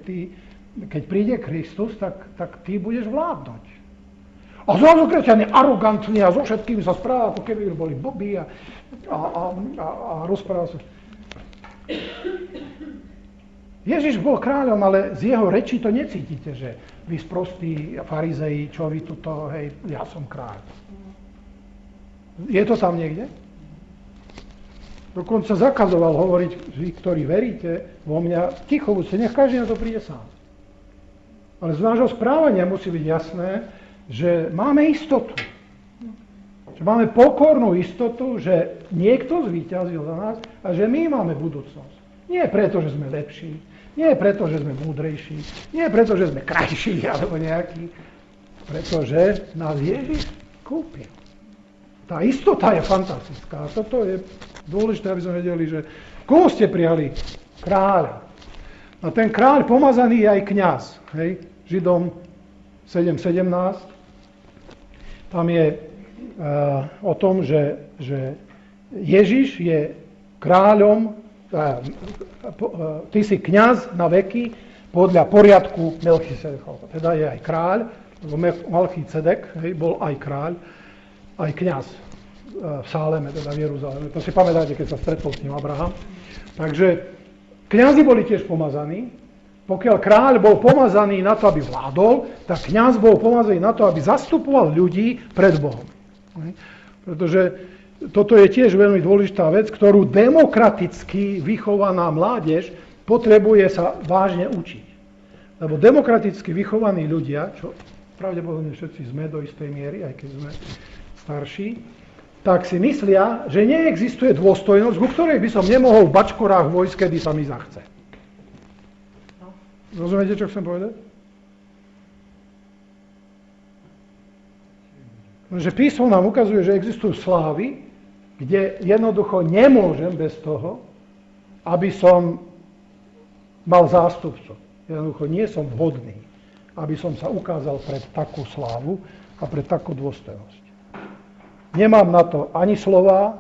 keď príde Kristus, tak ty budeš vládnuť. A zrazu kresťan je arogantný a so všetkým sa správa, ako keby boli boby a rozpráva sa. Ježiš bol kráľom, ale z jeho rečí to necítite, že vy sprostí farizeji, čo vy tuto, hej, ja som kráľ. Je to tam niekde? Dokonca zakazoval hovoriť, vy, ktorí veríte vo mňa, ticho buďte, nech každý na to príde sám. Ale z nášho správania musí byť jasné, že máme istotu. Že máme pokornú istotu, že niekto zvíťazil za nás a že my máme budúcnosť. Nie preto, že sme lepší, nie preto, že sme múdrejší, nie preto, že sme krajší alebo nejaký, pretože nás Ježiš kúpil. Tá istota je fantastická. A toto je dôležité, aby sme vedeli, že koho ste prijali? Kráľa. A ten kráľ pomazaný je aj kňaz. Hej? Židom 7.17. Tam je o tom, že Ježiš je kráľom, ty si kňaz na veky podľa poriadku Melchisedekova. Teda je aj kráľ, lebo Melchizedek bol aj kráľ, aj kňaz v Sáleme, teda v Jeruzaleme. To si pamätáte, keď sa stretol s ním Abraham. Takže Kňazi boli tiež pomazaní. Pokiaľ kráľ bol pomazaný na to, aby vládol, tak kňaz bol pomazaný na to, aby zastupoval ľudí pred Bohom. Pretože toto je tiež veľmi dôležitá vec, ktorú demokraticky vychovaná mládež potrebuje sa vážne učiť. Lebo demokraticky vychovaní ľudia, čo pravdepodobne všetci sme do istej miery, aj keď sme starší, tak si myslia, že neexistuje dôstojnosť, ku ktorej by som nemohol v bačkorách vojsť, kedy sa mi zachce. Rozumiete, čo chcem povedať? Že písmo nám ukazuje, že existujú slávy, kde jednoducho nemôžem bez toho, aby som mal zástupcu. Jednoducho nie som vhodný, aby som sa ukázal pred takú slávu a pred takú dôstojnosť. Nemám na to ani slova,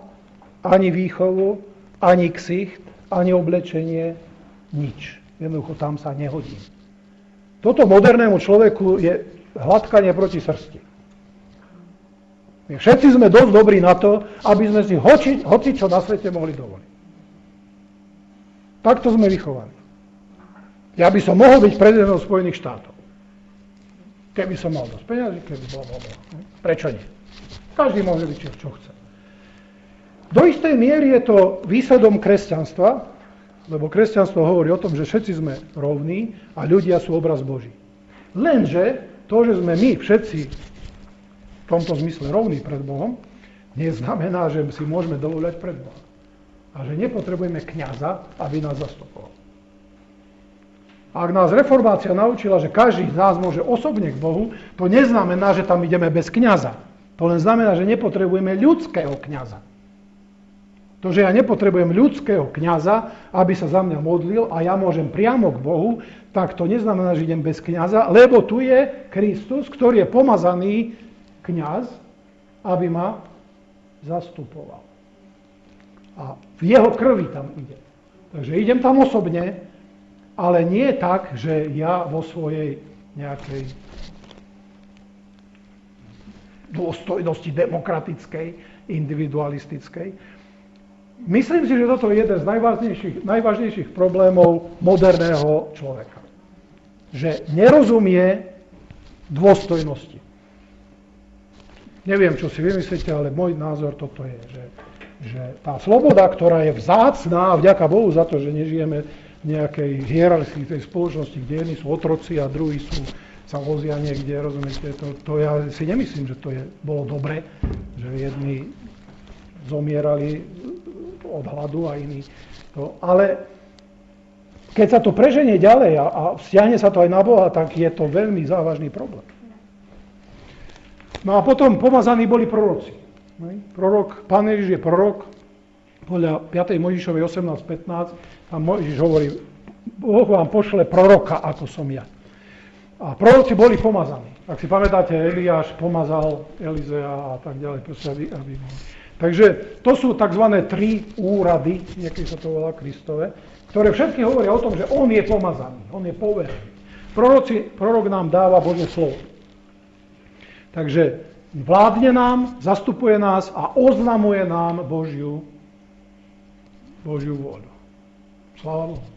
ani výchovu, ani ksicht, ani oblečenie, nič. Jednoducho tam sa nehodím. Toto modernému človeku je hladkanie proti srsti. My všetci sme dosť dobrí na to, aby sme si hoci čo na svete mohli dovoliť. Takto sme vychovaní. Ja by som mohol byť prezidentom Spojených štátov. Keby som mal dosť peniazy, keby blablabla. Prečo nie? Každý môže byť, čo chce. Do istej miery je to výsledom kresťanstva, lebo kresťanstvo hovorí o tom, že všetci sme rovní a ľudia sú obraz Boží. Lenže to, že sme my všetci v tomto zmysle rovní pred Bohom, neznamená, že si môžeme dovoľať pred Bohom. A že nepotrebujeme kňaza, aby nás zastupoval. Ak nás reformácia naučila, že každý z nás môže osobne k Bohu, to neznamená, že tam ideme bez kňaza. To len znamená, že nepotrebujeme ľudského kňaza. To, že ja nepotrebujem ľudského kňaza, aby sa za mňa modlil a ja môžem priamo k Bohu, tak to neznamená, že idem bez kňaza, lebo tu je Kristus, ktorý je pomazaný kňaz, aby ma zastupoval. A v jeho krvi tam ide. Takže idem tam osobne, ale nie tak, že ja vo svojej nejakej dôstojnosti demokratickej, individualistickej. Myslím si, že toto je jeden z najvážnejších problémov moderného človeka. Že nerozumie dôstojnosti. Neviem, čo si vymyslíte, ale môj názor toto je, že tá sloboda, ktorá je vzácná, vďaka Bohu za to, že nežijeme v nejakej hierarchii tej spoločnosti, kde jedni sú otroci a druhí sa vozia niekde, rozumiete, to ja si nemyslím, že to bolo dobre, že jedni zomierali od hladu a iní to, ale keď sa to preženie ďalej a vzťahne sa to aj na Boha, tak je to veľmi závažný problém. No a potom pomazaní boli proroci. Pán Ježiš je prorok, podľa 5. Mojžišovej 18.15, tam Mojžiš hovorí, Boh vám pošle proroka, ako som ja. A proroci boli pomazaní. Ak si pamätáte, Eliáš pomazal Elizea a tak ďalej. Takže to sú tzv. 3 úrady, niekedy sa to volá Kristove, ktoré všetky hovoria o tom, že on je pomazaný, on je poverený. Prorok nám dáva Božie slovo. Takže vládne nám, zastupuje nás a oznamuje nám Božiu vôľu. Sláva Bohu.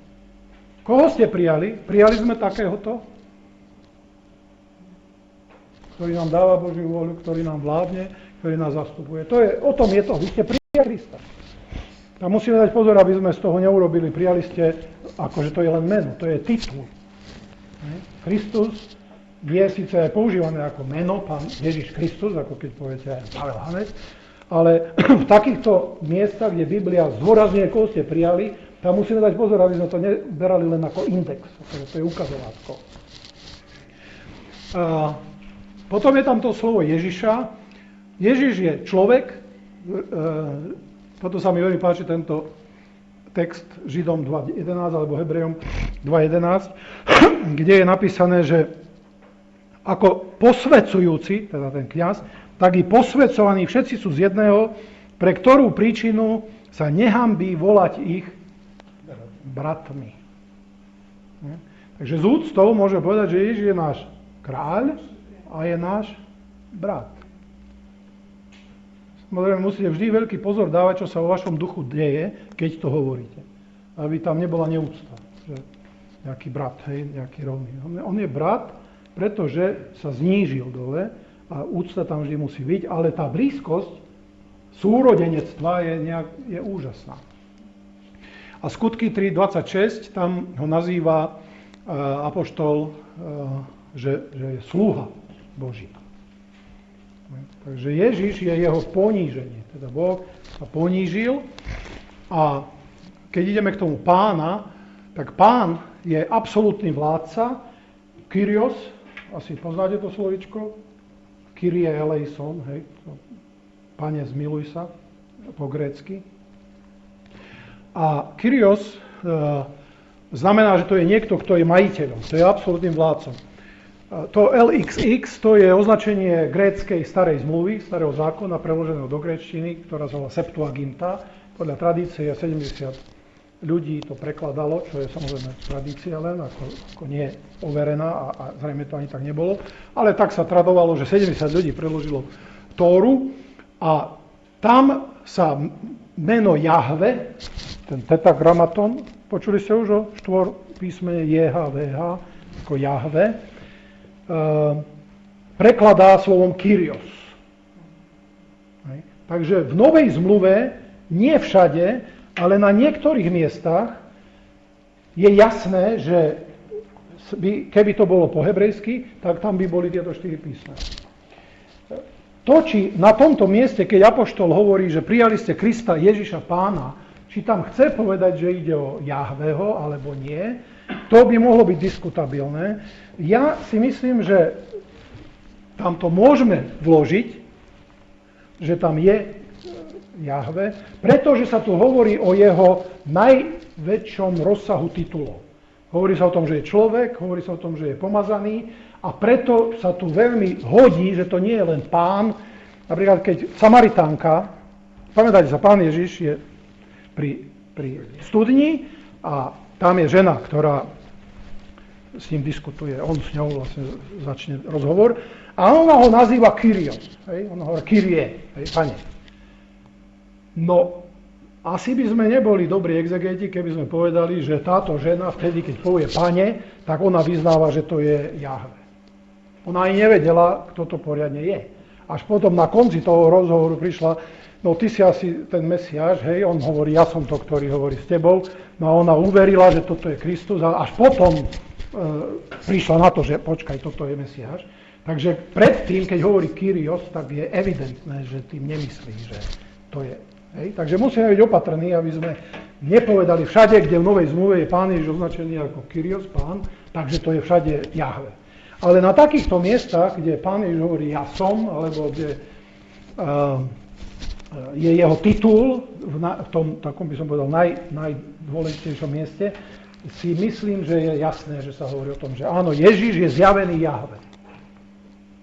Koho ste prijali? Prijali sme takéhoto? Ktorý nám dáva Božiu vôľu, ktorý nám vládne, ktorý nás zastupuje. O tom je to. Vy ste prijali Krista. Tam musíme dať pozor, aby sme z toho neurobili. Prijali ste, akože to je len meno, to je titul. Kristus je síce aj používané ako meno, Pán Ježiš Kristus, ako keď poviete aj Pavel Hanec, ale v takýchto miestach, kde Biblia zdôrazňuje, koho ste prijali, tam musíme dať pozor, aby sme to neberali len ako index, to je ukazovátko. Potom je tam to slovo Ježiša. Ježiš je človek, potom sa mi veľmi páči tento text Židom 2.11 alebo Hebrejom 2.11, kde je napísané, že ako posvedzujúci, teda ten kňaz, tak i posvedzovaní všetci sú z jedného, pre ktorú príčinu sa nehanbí volať ich bratmi. Takže z úctou môže povedať, že Ježiš je náš kráľ a je náš brat. Samozrejme, musíte vždy veľký pozor dávať, čo sa vo vašom duchu deje, keď to hovoríte. aby tam nebola neúcta, že nejaký brat, hej, nejaký rovný. On je brat, pretože sa znížil dole a úcta tam vždy musí byť, ale tá blízkosť súrodenectva je úžasná. A skutky 3.26, tam ho nazýva apoštol, že je sluha Boží. Takže Ježiš je jeho poníženie. Teda Boh sa ponížil a keď ideme k tomu pána, tak pán je absolútny vládca, Kyrios, asi poznáte to slovičko? Kyrie eleison, hej, Pane zmiluj sa, po grécky. A Kyrios znamená, že to je niekto, kto je majiteľom, to je absolútnym vládcom. To LXX, to je označenie gréckej starej zmluvy, starého zákona, preloženého do gréčtiny, ktorá sa volá Septuaginta. Podľa tradície 70 ľudí to prekladalo, čo je samozrejme tradícia len, ako nie overená a zrejme to ani tak nebolo. Ale tak sa tradovalo, že 70 ľudí preložilo Tóru a tam sa meno Jahve, ten tetragrammaton, počuli ste už o štvorpísmene JHVH, ako Jahve, prekladá slovom Kyrios. Takže v Novej zmluve, nie všade, ale na niektorých miestach je jasné, že keby to bolo po hebrejsky, tak tam by boli tieto 4 písma. To, či na tomto mieste, keď apoštol hovorí, že prijali ste Krista Ježiša Pána, či tam chce povedať, že ide o Jahveho, alebo nie, to by mohlo byť diskutabilné. Ja si myslím, že tam to môžeme vložiť, že tam je Jahve, pretože sa tu hovorí o jeho najväčšom rozsahu titulov. Hovorí sa o tom, že je človek, hovorí sa o tom, že je pomazaný a preto sa tu veľmi hodí, že to nie je len pán. Napríklad, keď Samaritánka, pamätáte sa, pán Ježiš je pri studni a tam je žena, ktorá s ním diskutuje, on s ňou vlastne začne rozhovor a ona ho nazýva Kyrios, hej? Ona hovorí Kyrie, hej, pane. No, asi by sme neboli dobrí exegeti, keby sme povedali, že táto žena vtedy, keď povie pane, tak ona vyznáva, že to je Jahve. Ona ani nevedela, kto to poriadne je. Až potom na konci toho rozhovoru prišla, no ty si asi ten Mesiáš, hej, on hovorí, ja som to, ktorý hovorí s tebou, no a ona uverila, že toto je Kristus a až potom prišla na to, že počkaj, toto je Mesiáš. Takže predtým, keď hovorí Kyrios, tak je evidentné, že tým nemyslí, že to je. Hej. Takže musíme byť opatrní, aby sme nepovedali všade, kde v Novej zmluve je Pán Ježiš označený ako Kyrios, Pán, takže to je všade Jahve. Ale na takýchto miestach, kde Pán Ježiš hovorí ja som, alebo kde je jeho titul v tom, takom by som povedal, najdôležitejšom mieste, si myslím, že je jasné, že sa hovorí o tom, že áno, Ježiš je zjavený Jahve.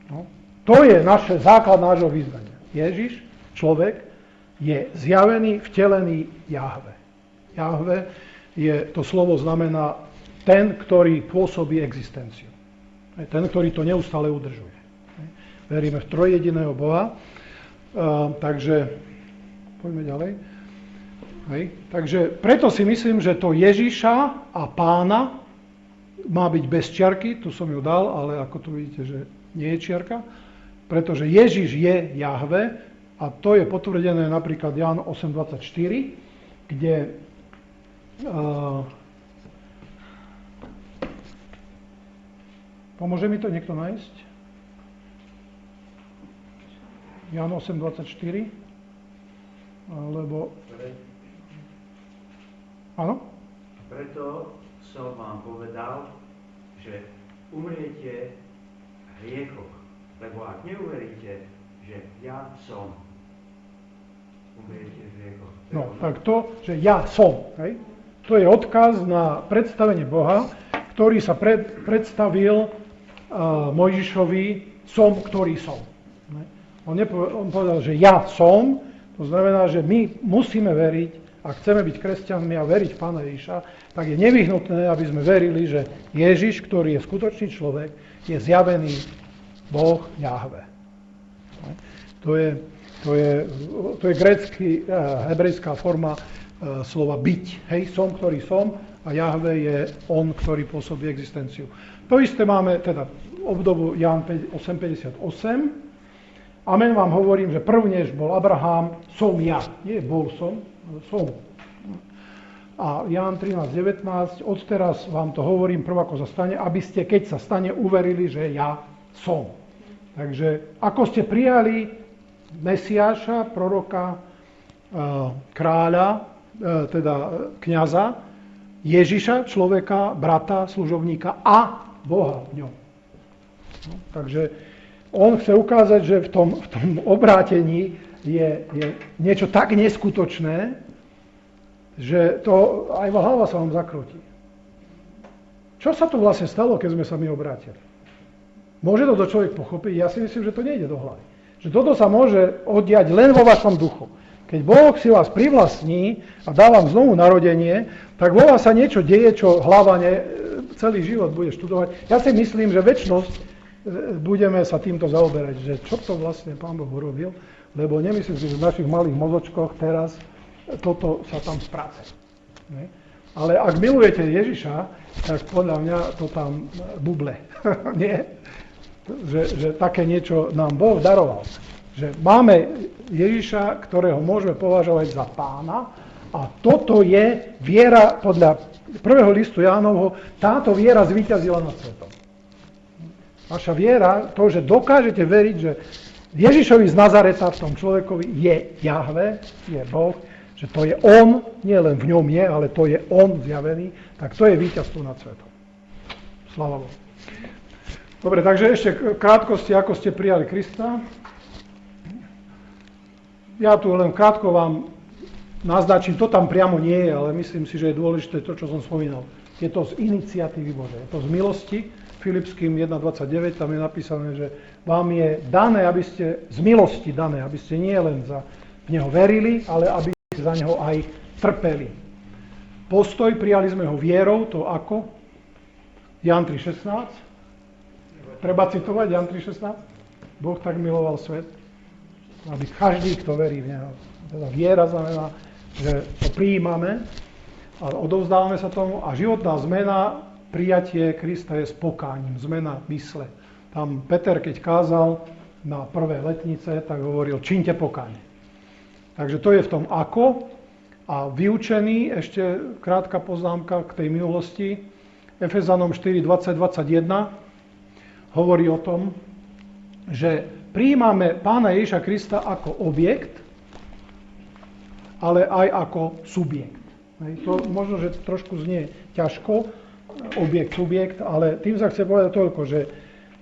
No, to je naše základ nášho vyznania. Ježiš, človek, je zjavený, vtelený Jahve. Jahve je, to slovo znamená ten, ktorý pôsobí existenciu. Ten, ktorý to neustále udržuje. Veríme v trojjediného Boha. Takže, poďme ďalej. Hej. Takže preto si myslím, že to Ježiša a Pána má byť bez čiarky, tu som ju dal, ale ako tu vidíte, že nie je čiarka, pretože Ježiš je Jahve a to je potvrdené napríklad Ján 8.24, kde pomôže mi to niekto nájsť? Ján 8.24, alebo... Áno? Preto som vám povedal, že umriete v hriechoch, lebo ak neuveríte, že ja som, umriete v hriechoch. No, tak to, že ja som, hej? To je odkaz na predstavenie Boha, ktorý sa predstavil Mojžišovi som, ktorý som. On povedal, že ja som, to znamená, že my musíme veriť, ak chceme byť kresťanmi a veriť v Pána Ježiša, tak je nevyhnutné, aby sme verili, že Ježiš, ktorý je skutočný človek, je zjavený Boh Jahve. To je grécky, hebrejská forma slova byť. Hej, som, ktorý som a Jahve je on, ktorý pôsobí existenciu. To isté máme teda obdobu Ján 8.58. Amen vám hovorím, že prvnež bol Abraham, som ja. Nie bol som, ale som. A Ján 13.19, odteraz vám to hovorím prv ako sa stane, aby ste, keď sa stane, uverili, že ja som. Takže ako ste prijali Mesiáša, proroka, kráľa, teda kňaza, Ježiša, človeka, brata, služobníka a Boha v ňom. No, takže on chce ukázať, že v tom obrátení je niečo tak neskutočné, že to aj hlava sa vám zakrúti. Čo sa tu vlastne stalo, keď sme sa my obrátili? Môže toto človek pochopiť? Ja si myslím, že to nejde do hlavy. Že toto sa môže oddiať len vo vašom duchu. Keď Boh si vás privlastní a dá vám znovu narodenie, tak vo vás sa niečo deje, čo hlava celý život bude študovať. Ja si myslím, že večnosť budeme sa týmto zaoberať, že čo to vlastne Pán Boh urobil, lebo nemyslím si, že v našich malých mozočkoch teraz toto sa tam spráce. Ale ak milujete Ježiša, tak podľa mňa to tam buble. Nie? Že také niečo nám Boh daroval. Že máme Ježiša, ktorého môžeme považovať za pána a toto je viera podľa prvého listu Jánovho, táto viera zvíťazila nad svetom. Vaša viera, to, že dokážete veriť, že Ježišovi z Nazareta v tom človekovi je Jahve, je Boh, že to je on, nie len v ňom je, ale to je on zjavený, tak to je víťazstvo nad svetom. Sláva Bohu. Dobre, takže ešte krátkosti, ako ste prijali Krista. Ja tu len krátko vám naznačím, to tam priamo nie je, ale myslím si, že je dôležité to, čo som spomínal. Je to z iniciatívy Božej, je to z milosti. Filipským 1.29, tam je napísané, že vám je dané, aby ste, z milosti dané, aby ste nie len v Neho verili, ale aby ste za Neho aj trpeli. Postoj, prijali sme ho vierou, to ako? Ján 3.16. Treba citovať Ján 3.16? Boh tak miloval svet, aby každý, kto verí v Neho. Teda viera znamená, že to prijímame a odovzdávame sa tomu a životná zmena, prijatie Krista je s pokáním, zmena mysle. Tam Peter, keď kázal na prvé letnice, tak hovoril, čiňte pokánie. Takže to je v tom ako a vyučený, ešte krátka poznámka k tej minulosti, Efezanom 4.20-21 hovorí o tom, že prijímame Pána Ježiša Krista ako objekt, ale aj ako subjekt. To možno, že trošku znie ťažko, objekt, subjekt, ale tým sa chce povedať toľko, že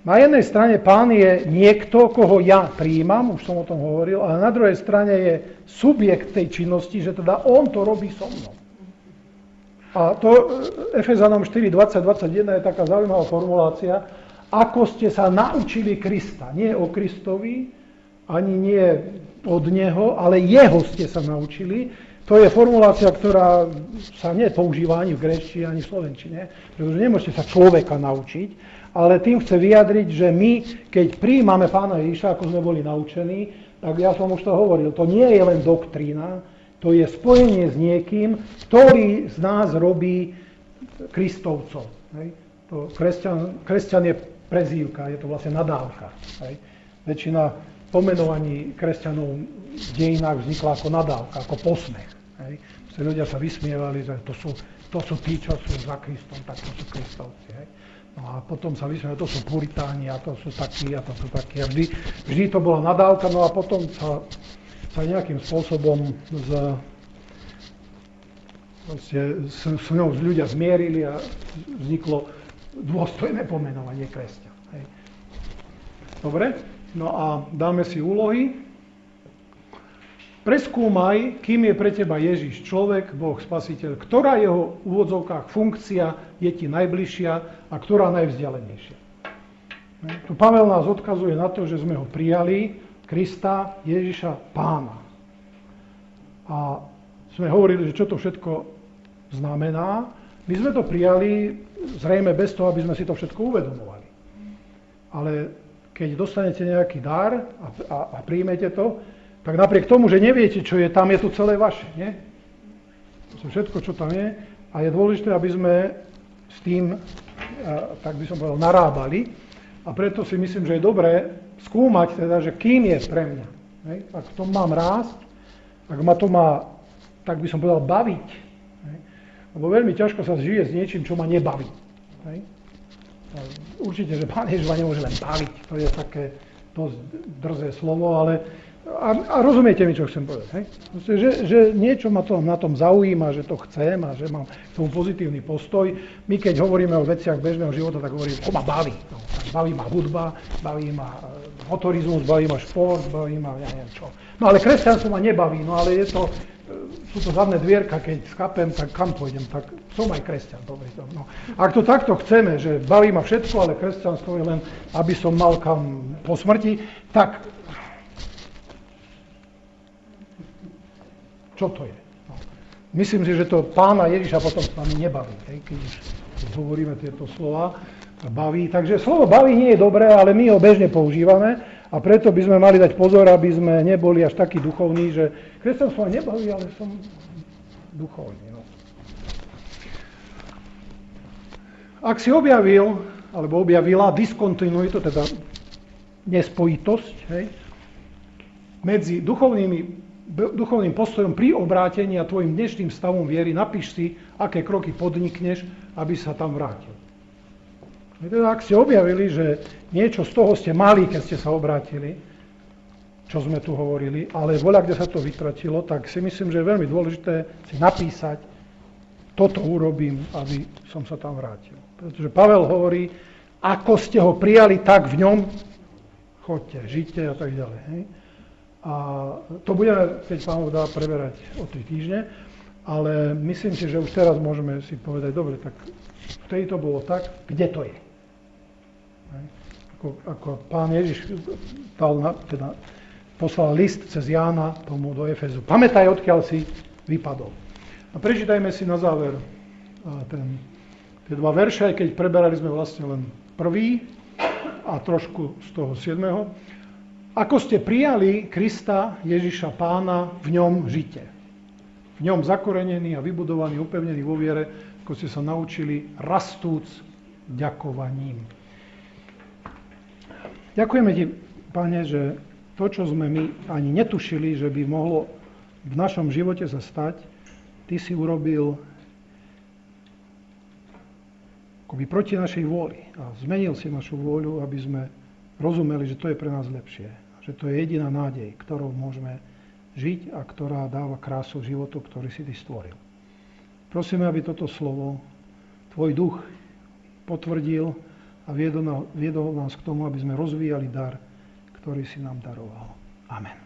na jednej strane Pán je niekto, koho ja prijímam, už som o tom hovoril, ale na druhej strane je subjekt tej činnosti, že teda on to robí so mnou. A to Efezanom 4.20-21 je taká zaujímavá formulácia, ako ste sa naučili Krista. Nie o Kristovi, ani nie od Neho, ale Jeho ste sa naučili. To je formulácia, ktorá sa nepoužíva ani v gréčtine, ani v slovenčine, pretože nemôžete sa človeka naučiť, ale tým chce vyjadriť, že my, keď prijímame Pána Ježiša, ako sme boli naučení, tak ja som už to hovoril, to nie je len doktrína, to je spojenie s niekým, ktorý z nás robí Kristovcov. To kresťan je prezývka, je to vlastne nadávka. Väčšina pomenovaní kresťanov v dejinách vznikla ako nadávka, ako posmech. Ľudia sa vysmievali, že to sú tí, čo sú za Kristom, tak to sú Kristovci. No a potom sa vysmievali, to sú puritáni, a to sú takí, a to sú takí. A vždy to bola nadávka, no a potom sa nejakým spôsobom s ňou ľudia zmierili a vzniklo dôstojné pomenovanie kresťan. Dobre? No a dáme si úlohy. Preskúmaj, kým je pre teba Ježiš, človek, Boh, Spasiteľ, ktorá jeho v úvodzovkách funkcia je ti najbližšia a ktorá najvzdialenejšia. Tu Pavel nás odkazuje na to, že sme ho prijali, Krista, Ježiša, Pána. A sme hovorili, že čo to všetko znamená. My sme to prijali zrejme bez toho, aby sme si to všetko uvedomovali. Ale keď dostanete nejaký dar a príjmete to, tak napriek tomu, že neviete, čo je tam, je to celé vaše, nie? všetko, čo tam je. A je dôležité, aby sme s tým, tak by som povedal, narábali. A preto si myslím, že je dobré skúmať teda, že kým je pre mňa. Hej? Ak v tom mám rásť, ak ma to má, tak by som povedal, baviť. Hej? Lebo veľmi ťažko sa žije s niečím, čo ma nebaví. Hej? Určite, že Pán Ježiš ma nemôže len baviť. To je také dosť drzé slovo, ale a rozumiete mi, čo chcem povedať. Hej? Že niečo ma to na tom zaujíma, že to chcem a že mám k tomu pozitívny postoj. My keď hovoríme o veciach bežného života, tak hovoríme, to ma baví. No, baví ma hudba, baví ma motorizmus, baví ma šport, baví ma ja neviem čo. No ale kresťanstvo ma nebaví, no ale sú to zadné dvierka, keď skapem, tak kam pôjdem, tak som aj kresťan. Dobre, no. Ak to takto chceme, že baví ma všetko, ale kresťanstvo je len, aby som mal kam po smrti, tak čo to je? No. Myslím si, že to Pána Ježiša potom s nami nebaví, keď hovoríme tieto slova, baví. Takže slovo baví nie je dobré, ale my ho bežne používame a preto by sme mali dať pozor, aby sme neboli až takí duchovní, že kresťanstvo ma nebaví, ale som duchovný. No. Ak si objavil, alebo objavila diskontinuitu, teda nespojitosť, hej, medzi duchovným postojom pri obrátení a tvojim dnešným stavom viery, napíš si, aké kroky podnikneš, aby sa tam vrátil. Teda, ak ste objavili, že niečo z toho ste mali, keď ste sa obrátili, čo sme tu hovorili, ale voľa, kde sa to vytratilo, tak si myslím, že je veľmi dôležité si napísať, toto urobím, aby som sa tam vrátil. Pretože Pavel hovorí, ako ste ho prijali, tak v ňom choďte, žite a tak ďalej. Hej? A to budeme, keď Pán Boh dá, preberať o 3 týždne, ale myslím si, že už teraz môžeme si povedať, dobre, tak vtedy to bolo tak, kde to je? Ako Pán Ježiš poslal list cez Jána tomu do Efezu. Pamätaj, odkiaľ si vypadol. A prečítajme si na záver tie 2 verše, aj keď preberali sme vlastne len prvý a trošku z toho 7. Ako ste prijali Krista, Ježiša Pána, v ňom žite. V ňom zakorenený a vybudovaný, upevnený vo viere, ako ste sa naučili, rastúc ďakovaním. Ďakujeme ti, Pane, že to, čo sme my ani netušili, že by mohlo v našom živote sa stať, ty si urobil akoby proti našej vôli. A zmenil si našu vôľu, aby sme rozumeli, že to je pre nás lepšie. Že to je jediná nádej, ktorou môžeme žiť a ktorá dáva krásu životu, ktorý si ty stvoril. Prosíme, aby toto slovo tvoj duch potvrdil a viedol nás k tomu, aby sme rozvíjali dar, ktorý si nám daroval. Amen.